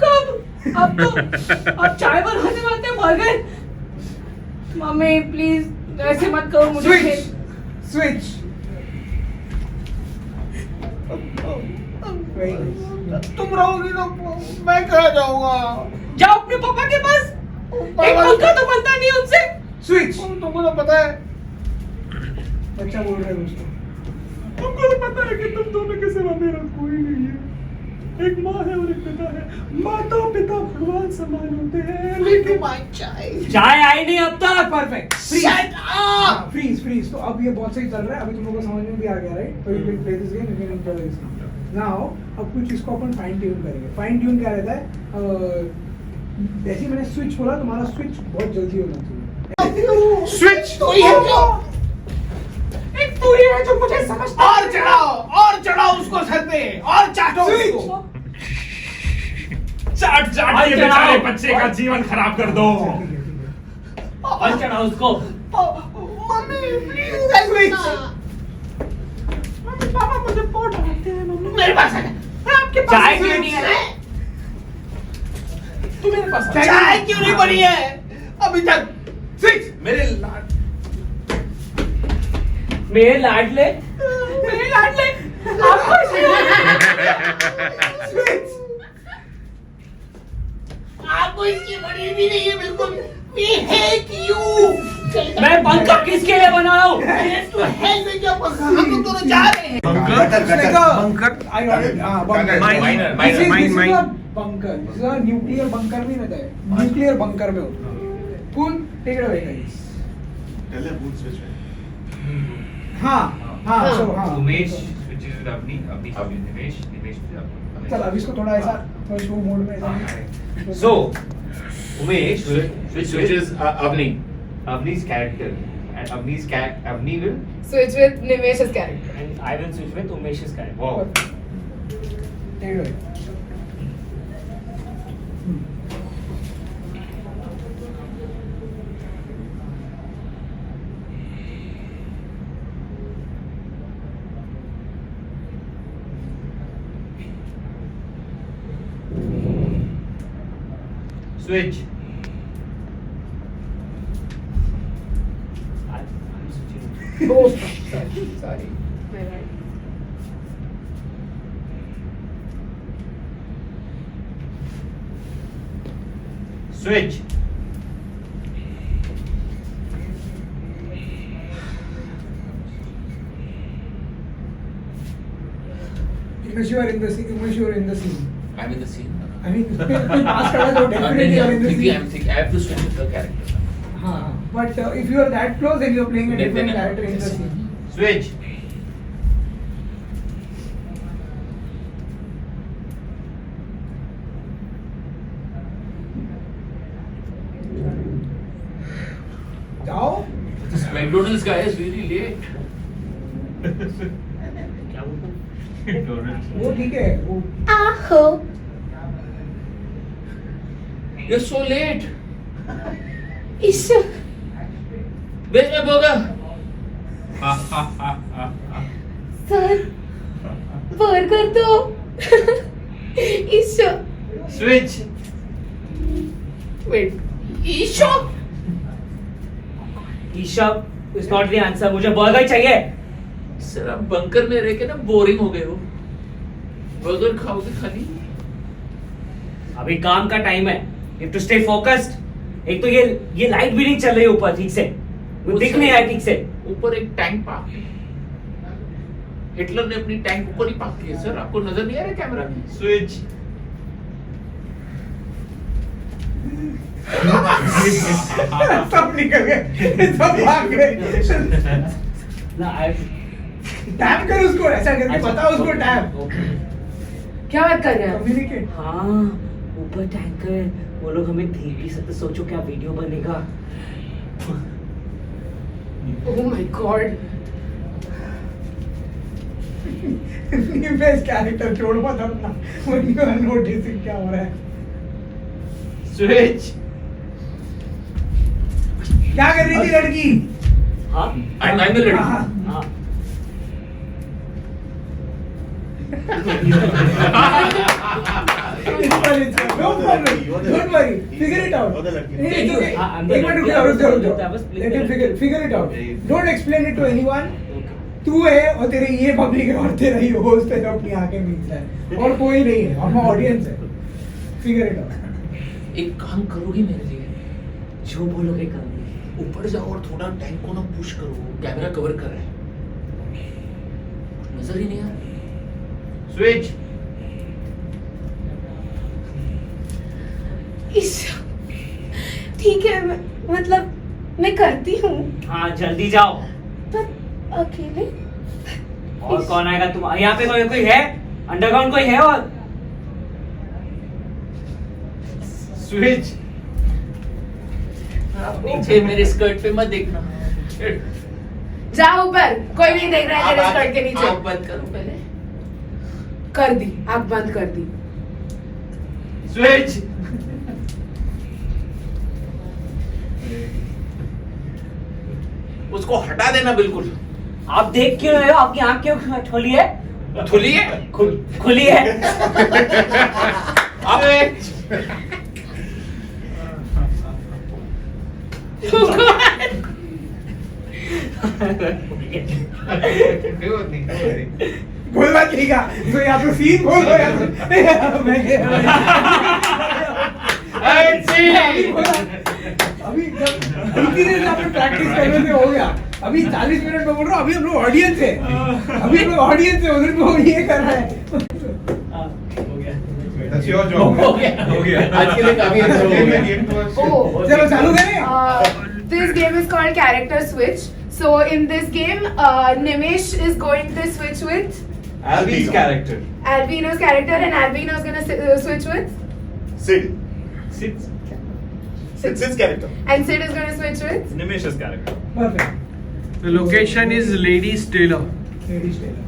कब? अब चाय बनाने वाले मर गए. मम्मी प्लीज ऐसे मत करो मुझे. switch very nice तुम रहोगी तो मैं कहाँ जाऊंगा जाओ अपने पापा के पास. एक पंखा तो बनता नहीं उनसे. switch तुमको तो पता है बच्चा बोल रहा है उसको तुमको तो पता है कि तुम दोनों के सिवा मेरा कोई नहीं है. एक माँ है और एक पिता है. माता पिता भगवान समान होते हैं लेकिन चाय आई नहीं अब तक. परफेक्ट फ्रीज फ्रीज तो अब ये बहुत सही चल रहा है अभी तुम लोगों को समझ में भी आ गया राइट तो you can play this game you can enjoy this game now अब कुछ इसको अपन फाइन ट्यून करेंगे फाइन ट्यून क्या रहता है जैसे ही मैंने स्विच बोला तुम्हारा स्विच बहुत जल्दी होना चाहिए स्विच तो ये एक तू ही है जो मुझे समझता है. और चढ़ाओ उसको सर पे और चाटो उसको चाट चाट के बेचारे बच्चे का जीवन खराब कर दो. और चढ़ा उसको. मम्मी प्लीज मम्मी पापा मुझे बहुत डांटते हैं. मम्मी मेरे पास है आपके पास चाय क्यों नहीं है? तू मेरे पास आ. चाय क्यों नहीं बनी है अभी तक स्विच मेरे मेरे लाडले मेरे लाडले आपको आपको इसकी बड़ी भी नहीं है बिल्कुल We hate you. मैं पंखा किसके लिए बना रहा हूँ? To hell with your पंखा. हम लोग दोनों जा रहे हैं. bunker I got it bunker Minor. this is a bunker this is a nuclear bunker नहीं रहता है nuclear bunker में होता है कौन take it away guys पहले boot switch में. हाँ so हाँ Umesh switches with Avni switches with Nimesh with Avni. चल अब इसको थोड़ा ऐसा थोड़ा शो मोड में ऐसा So Umesh switches Avni. Avni's character and Avni will switch with Nimesh's character. And I will switch with Umesh's character. wow. take it away Switch. Oh, sorry. My bad. Switch. Unless you are in the scene. Unless you are in the scene. I'm in the scene. I mean, past करा तो definitely you are in the scene. I'm thinking. I have to switch with the character. हाँ, but if you are that close, then you are playing a different Then- character in the scene. Switch. जाओ. This McDonald's guy is really late. वो ठीक है. वो Aho. You're so late. Isha. Where's my burger? Sir. Burger दो. Isha. Switch. Wait. Isha. Isha is not the answer, मुझे बर्गर चाहिए। सर आप बंकर में रह के ना बोरिंग हो गए हो। बर्गर खाओगे खाली? अभी काम का टाइम है, you have to stay focused. एक तो ये लाइट भी नहीं चल रही ऊपर ठीक से, वो दिख नहीं रहा है ठीक से। ऊपर एक टैंक पार्क है। हिटलर ने अपनी टैंक ऊपर ही पार्क की है सर, आपको नजर नहीं आ रहा कैमरा में? स्विच। सब निकल गए, सब भाग गए. ना आई टैप कर उसको, ऐसा करके बता उसको टैप. क्या बात कर रहे हैं? कम्युनिकेट. हाँ ऊपर टैंकर है, वो लोग हमें देख भी सकते, सोचो क्या वीडियो बनेगा। Oh my God. Best character छोड़ मत अपना. When you are noticing क्या हो रहा है. स्विच। क्या कर रही थी लड़की? हाँ I'm the lady. हाँ It's fine, it's fine. No problem. Don't worry. Figure it out. It's okay. I'm the एक मिनट रुक lady. जाओ, रुक जाओ, रुक I जाओ. was playing Let him the- figure it out. Don't explain it to anyone. तू है और तेरे ये पब्लिक है और तेरा ये होस्ट है जो अपनी आंखें मीचता है और कोई नहीं है, हम ऑडियंस है. Figure it out. एक काम करोगी मेरे लिए? जो बोलोगे करूँगी। ऊपर जाओ और थोड़ा टैंक को ना पुश करो, कैमरा कवर कर रहा है। नजर ही नहीं आ रहा। स्विच। ईशा. ठीक है, मतलब मैं करती हूँ, हाँ जल्दी जाओ। पर अकेले. और कौन आएगा? तुम यहाँ पे कोई है? अंडरग्राउंड कोई है? और स्विच। आप नीचे मेरे स्कर्ट पे मत देखना। जाओ ऊपर, कोई नहीं देख रहा है तेरे स्कर्ट के नीचे. आँख बंद करो पहले। कर दी, आँख बंद कर दी. स्विच। उसको हटा देना बिल्कुल। आप देख क्यों रहे हो? आपकी आंख क्यों खुली है? खुली है? खुली है। कोई बात नहीं का, तो या तो सीन बोल दो या तो अभी जब आपने प्रैक्टिस करने से हो गया, अभी 40 मिनट में बोल रहा हूँ, अभी हम लोग ऑडियंस है, अभी हम लोग ऑडियंस है, उधर वो ये कर रहा है. That's your job. हो गया। आज के लिए काफी अच्छा हो गया। Oh. चलो चालू करें. This game is called Character Switch. So in this game, Nimish is going to switch with Alvin's character. Albino's character, and Albino is gonna switch with Sid. Sid's It's his character. and Sid is gonna switch with. Nimish's character. Perfect. The location is Ladies Tailor. Ladies Tailor.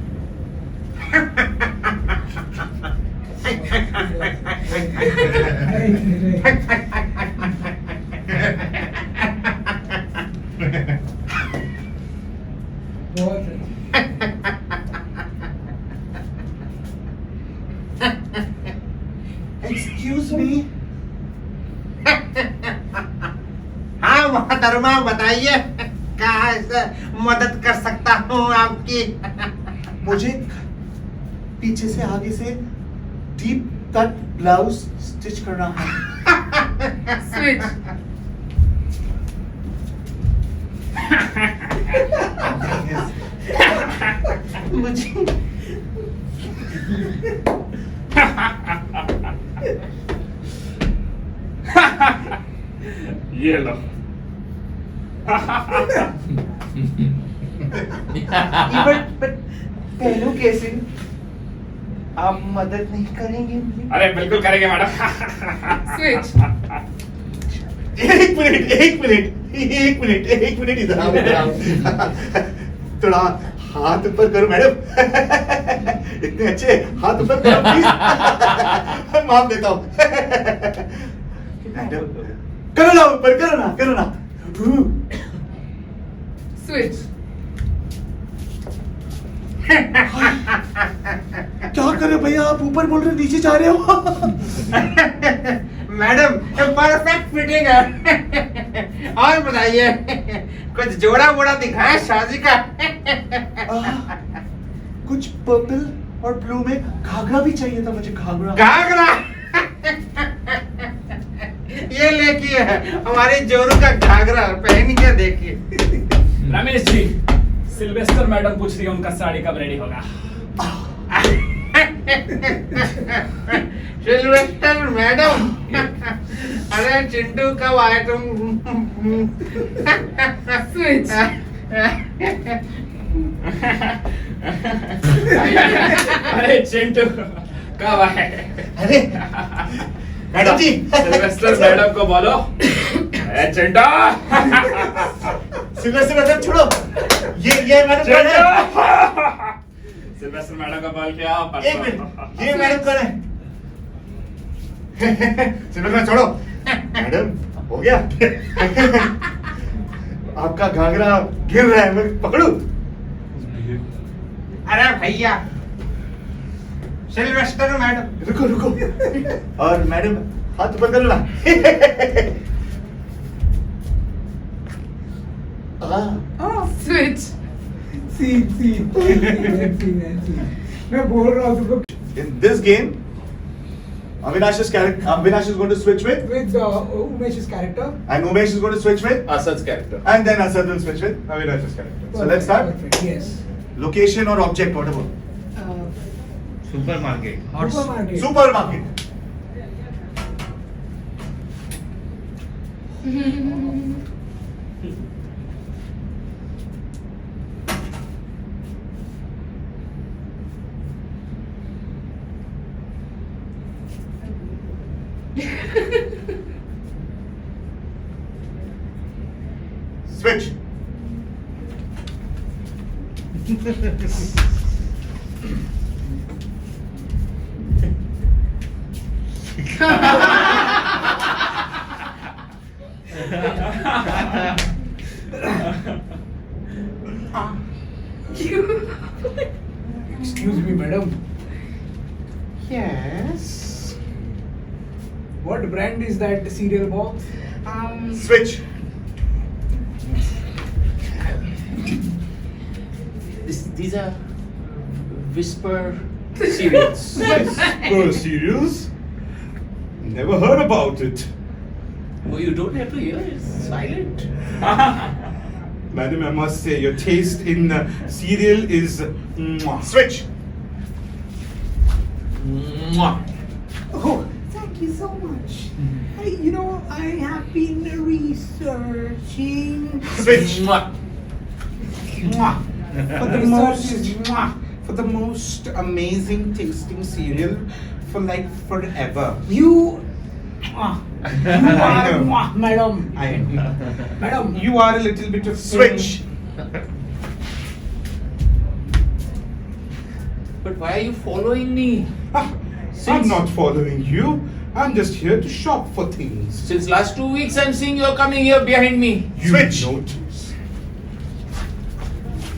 बहुत Excuse me. हाँ मोहतरमा बताइए, कहाँ से मदद कर सकता हूँ आपकी? मुझे पीछे से आगे से डीप कट ब्लाउज स्टिच करना है। स्विच। मुझे ये लो। बट पहलू कैसे? आप मदद नहीं करेंगे मुझे? अरे बिल्कुल करेंगे मैडम। स्विच। एक मिनट इधर आओ, इधर आओ। थोड़ा हाथ ऊपर करो मैडम। इतने अच्छे हाथ ऊपर करो प्लीज। माफ देता हूँ। मैडम करो ना ऊपर, करो ना। स्विच। क्या कर रहे हो भैया, आप ऊपर बोल रहे नीचे जा रहे हो। मैडम परफेक्ट फिटिंग है। और बताइए, कुछ जोड़ा वोड़ा दिखाए शादी का? कुछ पर्पल और ब्लू में घाघरा भी चाहिए था मुझे, घाघरा। घाघरा ये लेके हमारे जोरू का घाघरा पहन के देखिए। रमेश जी, सिल्वेस्टर मैडम पूछ रही है उनका साड़ी कब रेडी होगा। सिल्वेस्टर मैडम, अरे चिंटू कब आए तुम? स्विच। अरे चिंटू कब आए? अरे मैडम जी, सिल्वेस्टर मैडम को बोलो। अरे चिंटू। सिल्वेस्टर मैडम छोड़ो, ये मैडम कौन है? सिल्वेस्टर मैडम का बोल के आओ। एक मिनट, ये मैडम कौन है? सिल्वेस्टर छोड़ो। मैडम हो गया। आपका घाघरा गिर रहा है, मैं पकड़ू? अरे भैया, सिल्वेस्टर मैडम। रुको। और मैडम हाथ ऊपर कर लो। स्विच। सीन मैं बोल रहा हूँ तुमको। In this game, Avinash is going to switch with, With Umesh's character. and Umesh is going to switch with, Asad's character. and then Asad will switch with Avinash's character. So let's start. Perfect, yes. Location or object, whatever. Supermarket. Supermarket. Supermarket. Switch. Excuse me, madam. Yes. What brand is that cereal box? Switch. These are whisper cereals. Whisper cereals? Never heard about it. Oh, you don't have to hear. It's silent. Madam, I must say, your taste in cereal is... mwah. Switch. Mwah. Oh, thank you so much. I have been researching Switch. Mwah. For the most amazing tasting cereal for like forever. you. You I are, know. madam. Madam, you are a little bit of Switch. But why are you following me? I'm not following you. I'm just here to shop for things. Since last 2 weeks, I'm seeing you're coming here behind me. You Switch. notice.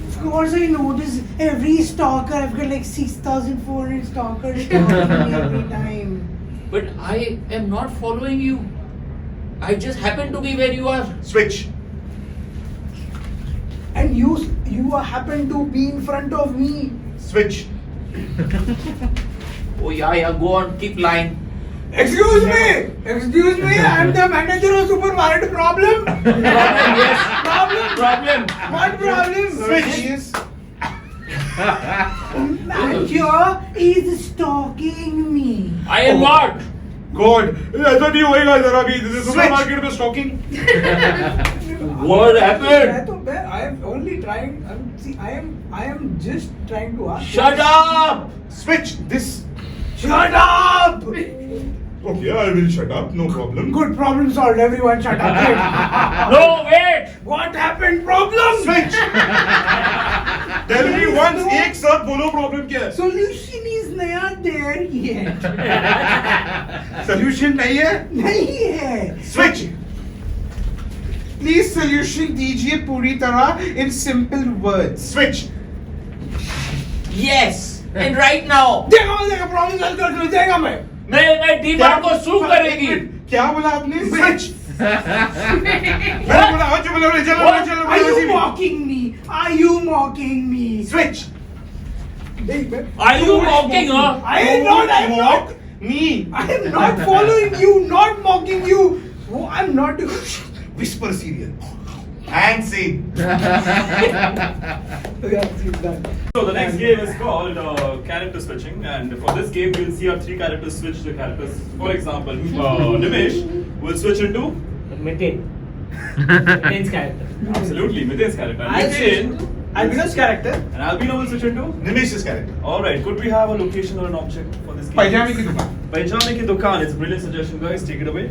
Of course, I notice every stalker. I've got like 6,400 stalkers stalking me every time. But I am not following you. I just happen to be where you are. Switch. And you happen to be in front of me. Switch. Oh yeah, go on, keep lying. Excuse me, I'm the manager of supermarket. Problem? Yes. Problem? What problem? Switch. Manager is stalking me. I am what? God ऐसा नहीं होएगा जरा भी सुपरमार्केट में stocking What happened? I am only trying. I am just trying to ask. Shut up! Switch. This. Shut up! Okay I will shut up no problem Good, problem solved. Everyone shut up. No, wait! What happened? Problem. Switch. Tell me once एक साथ बोलो प्रॉब्लम क्या है Solution is not there yet. Solution नहीं है नहीं है. Switch. प्लीज सोल्यूशन दीजिए पूरी तरह in simple words Switch. Yes! And right now! देखा problem solve कर देगा मैं. मैं दीवार को सू करेगी. क्या बोला आपने Switch. मैंने बोला आओ चलो चलो Are you mocking me? Are you mocking me? Switch. Are you mocking her? I am not. me I am not following you. Not mocking you. Oh, I'm not. Whisper serial. And scene. So the next game is called character switching, and for this game you'll see our three characters switch the characters. For example, Nimesh will switch into Mithil. Mithil's character. absolutely Mithin's character. I'll switch Mithin into Albino's character. and Albino will switch into. Nimesh's character. All right. Could we have a location or an object for this game? पैजामे की दुकान Pajame ki dukaan. It's a brilliant suggestion, guys. Take it away.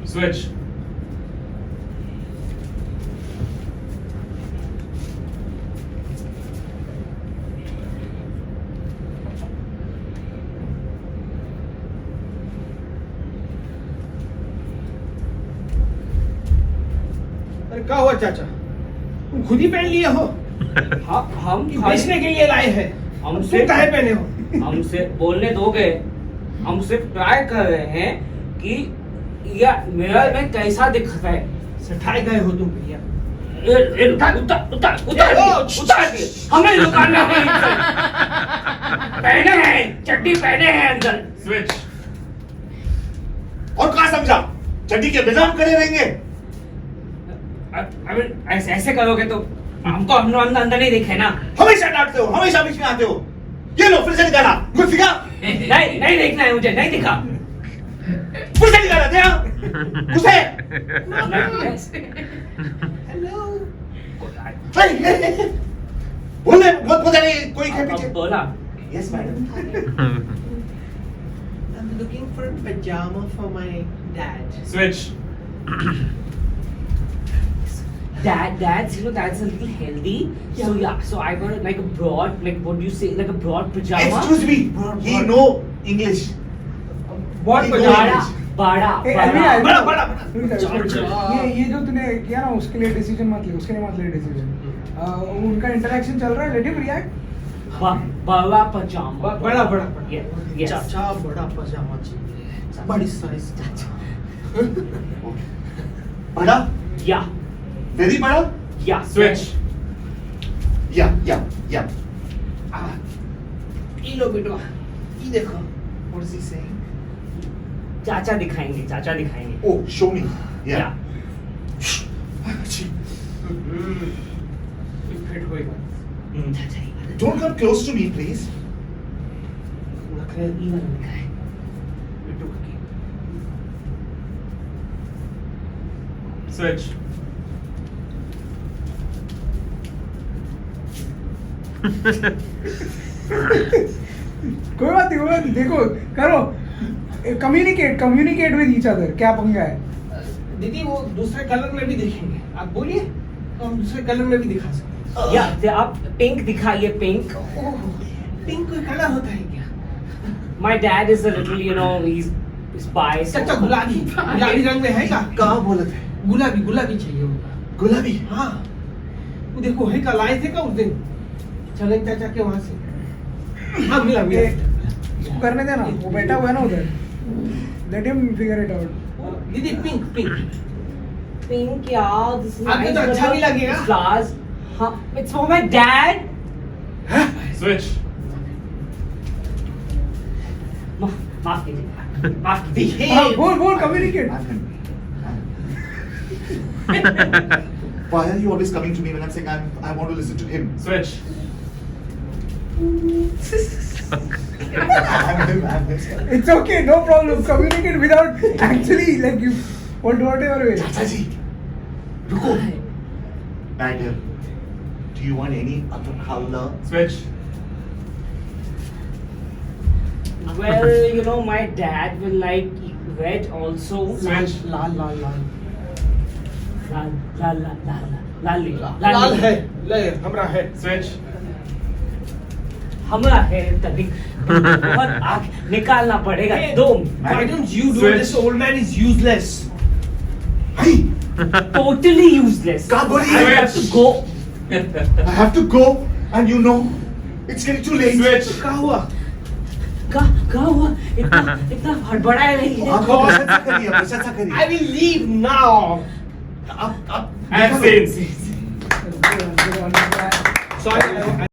Switch. अरे क्या हुआ चाचा तुम खुद ही पहन लिए हो हम कि बेचने के लिए लाए हैं हम तुम सिर्फ काहे पहने हो हमसे बोलने दोगे हम सिर्फ ट्राई कर रहे हैं कि यह मिरर में कैसा दिखता है सठाए गए हो तुम भैया उतार दिए हमने दुकान में पहने हैं चड्डी पहने हैं अंदर Switch. और कहा समझा चड्डी के बिना हम करे रहेंगे ऐसे करोगे तो हमको हम लोग अंदर नहीं दिखे ना हमेशा डांटते हो हमेशा बीच में आते हो ये लो फिर से निकाला कुछ दिखा नहीं देखना है मुझे नहीं दिखा फिर से निकाला ध्यान कुछ है बोले बहुत पता नहीं कोई है पीछे बोला yes madam I'm looking for pajama for my dad. Switch. Dad's, that's a little healthy. So yeah, so I got like a broad, like what do you say, like a broad pajama. Excuse me, he know English. What He know pajama? English. बड़ा बड़ा बड़ा ये जो तूने किया ना उसके लिए डिसीजन मत ले उसके लिए मत ले डिसीजन उनका इंटरेक्शन चल रहा है लेट हिम रिएक्ट बड़ा पजामा बड़ा Yes. चाचा बड़ा पजामा चाहिए बड़ी साइज चाचा बड़ा या वेरी बड़ा या Switch. या ये लो बेटा ये देखो what is he saying चाचा दिखाएंगे oh show me या yeah फिट होएगा don't come close to me please ये वाला दिखाए बेटू का Switch. कोई बात नहीं देखो करो कम्युनिकेट विद ईच अदर क्या पंगा है दीदी वो दूसरे कलर में भी देखेंगे आप बोलिए तो हम दूसरे कलर में भी दिखा सकते हैं या आप पिंक दिखाइए पिंक पिंक कोई कलर होता है क्या? My dad is a little, you know, he's bi. so- चाचा गुलाबी गुलाबी रंग में है क्या? कहाँ बोले थे? गुलाबी गुलाबी चाहिए होगा। गुलाबी। हाँ वो देखो है का लाए थे का उस दिन छगन चाचा के वहां से। हाँ मिला मिला। इसको करने देना, वो बैठा हुआ है ना उधर, let him figure it out. दीदी pink pink Pink, yeah. This is आपको तो nice, अच्छा but भी लगेगा। Flowers. हाँ, it's for my dad. Switch. माफ कीजिए, माफ कीजिए। हाँ, बोल communicate. Why are you always coming to me when I'm saying I want to listen to him? Switch. I'm him. It's okay, no problem. Communicate without actually like you want whatever way. चाचा जी, रुको। My dear, do you want any other color? Switch. Well, you know, my dad will like red also. Switch. लाल लाल लाल लाल है ले हमरा है। Switch. हमरा है तभी बहुत आग निकालना पड़ेगा। दो Why don't you do Switch. this? Old man is useless. totally useless. कहाँ बोली? I have to go. I have to go, and you know, it's getting too late. Switch. क्या हुआ? क्या हुआ? इतना हड़बड़ाया नहीं है। आप प्रशंसा करिए, प्रशंसा करिए। I will leave now. आप And scene. Good one, good one. Sorry.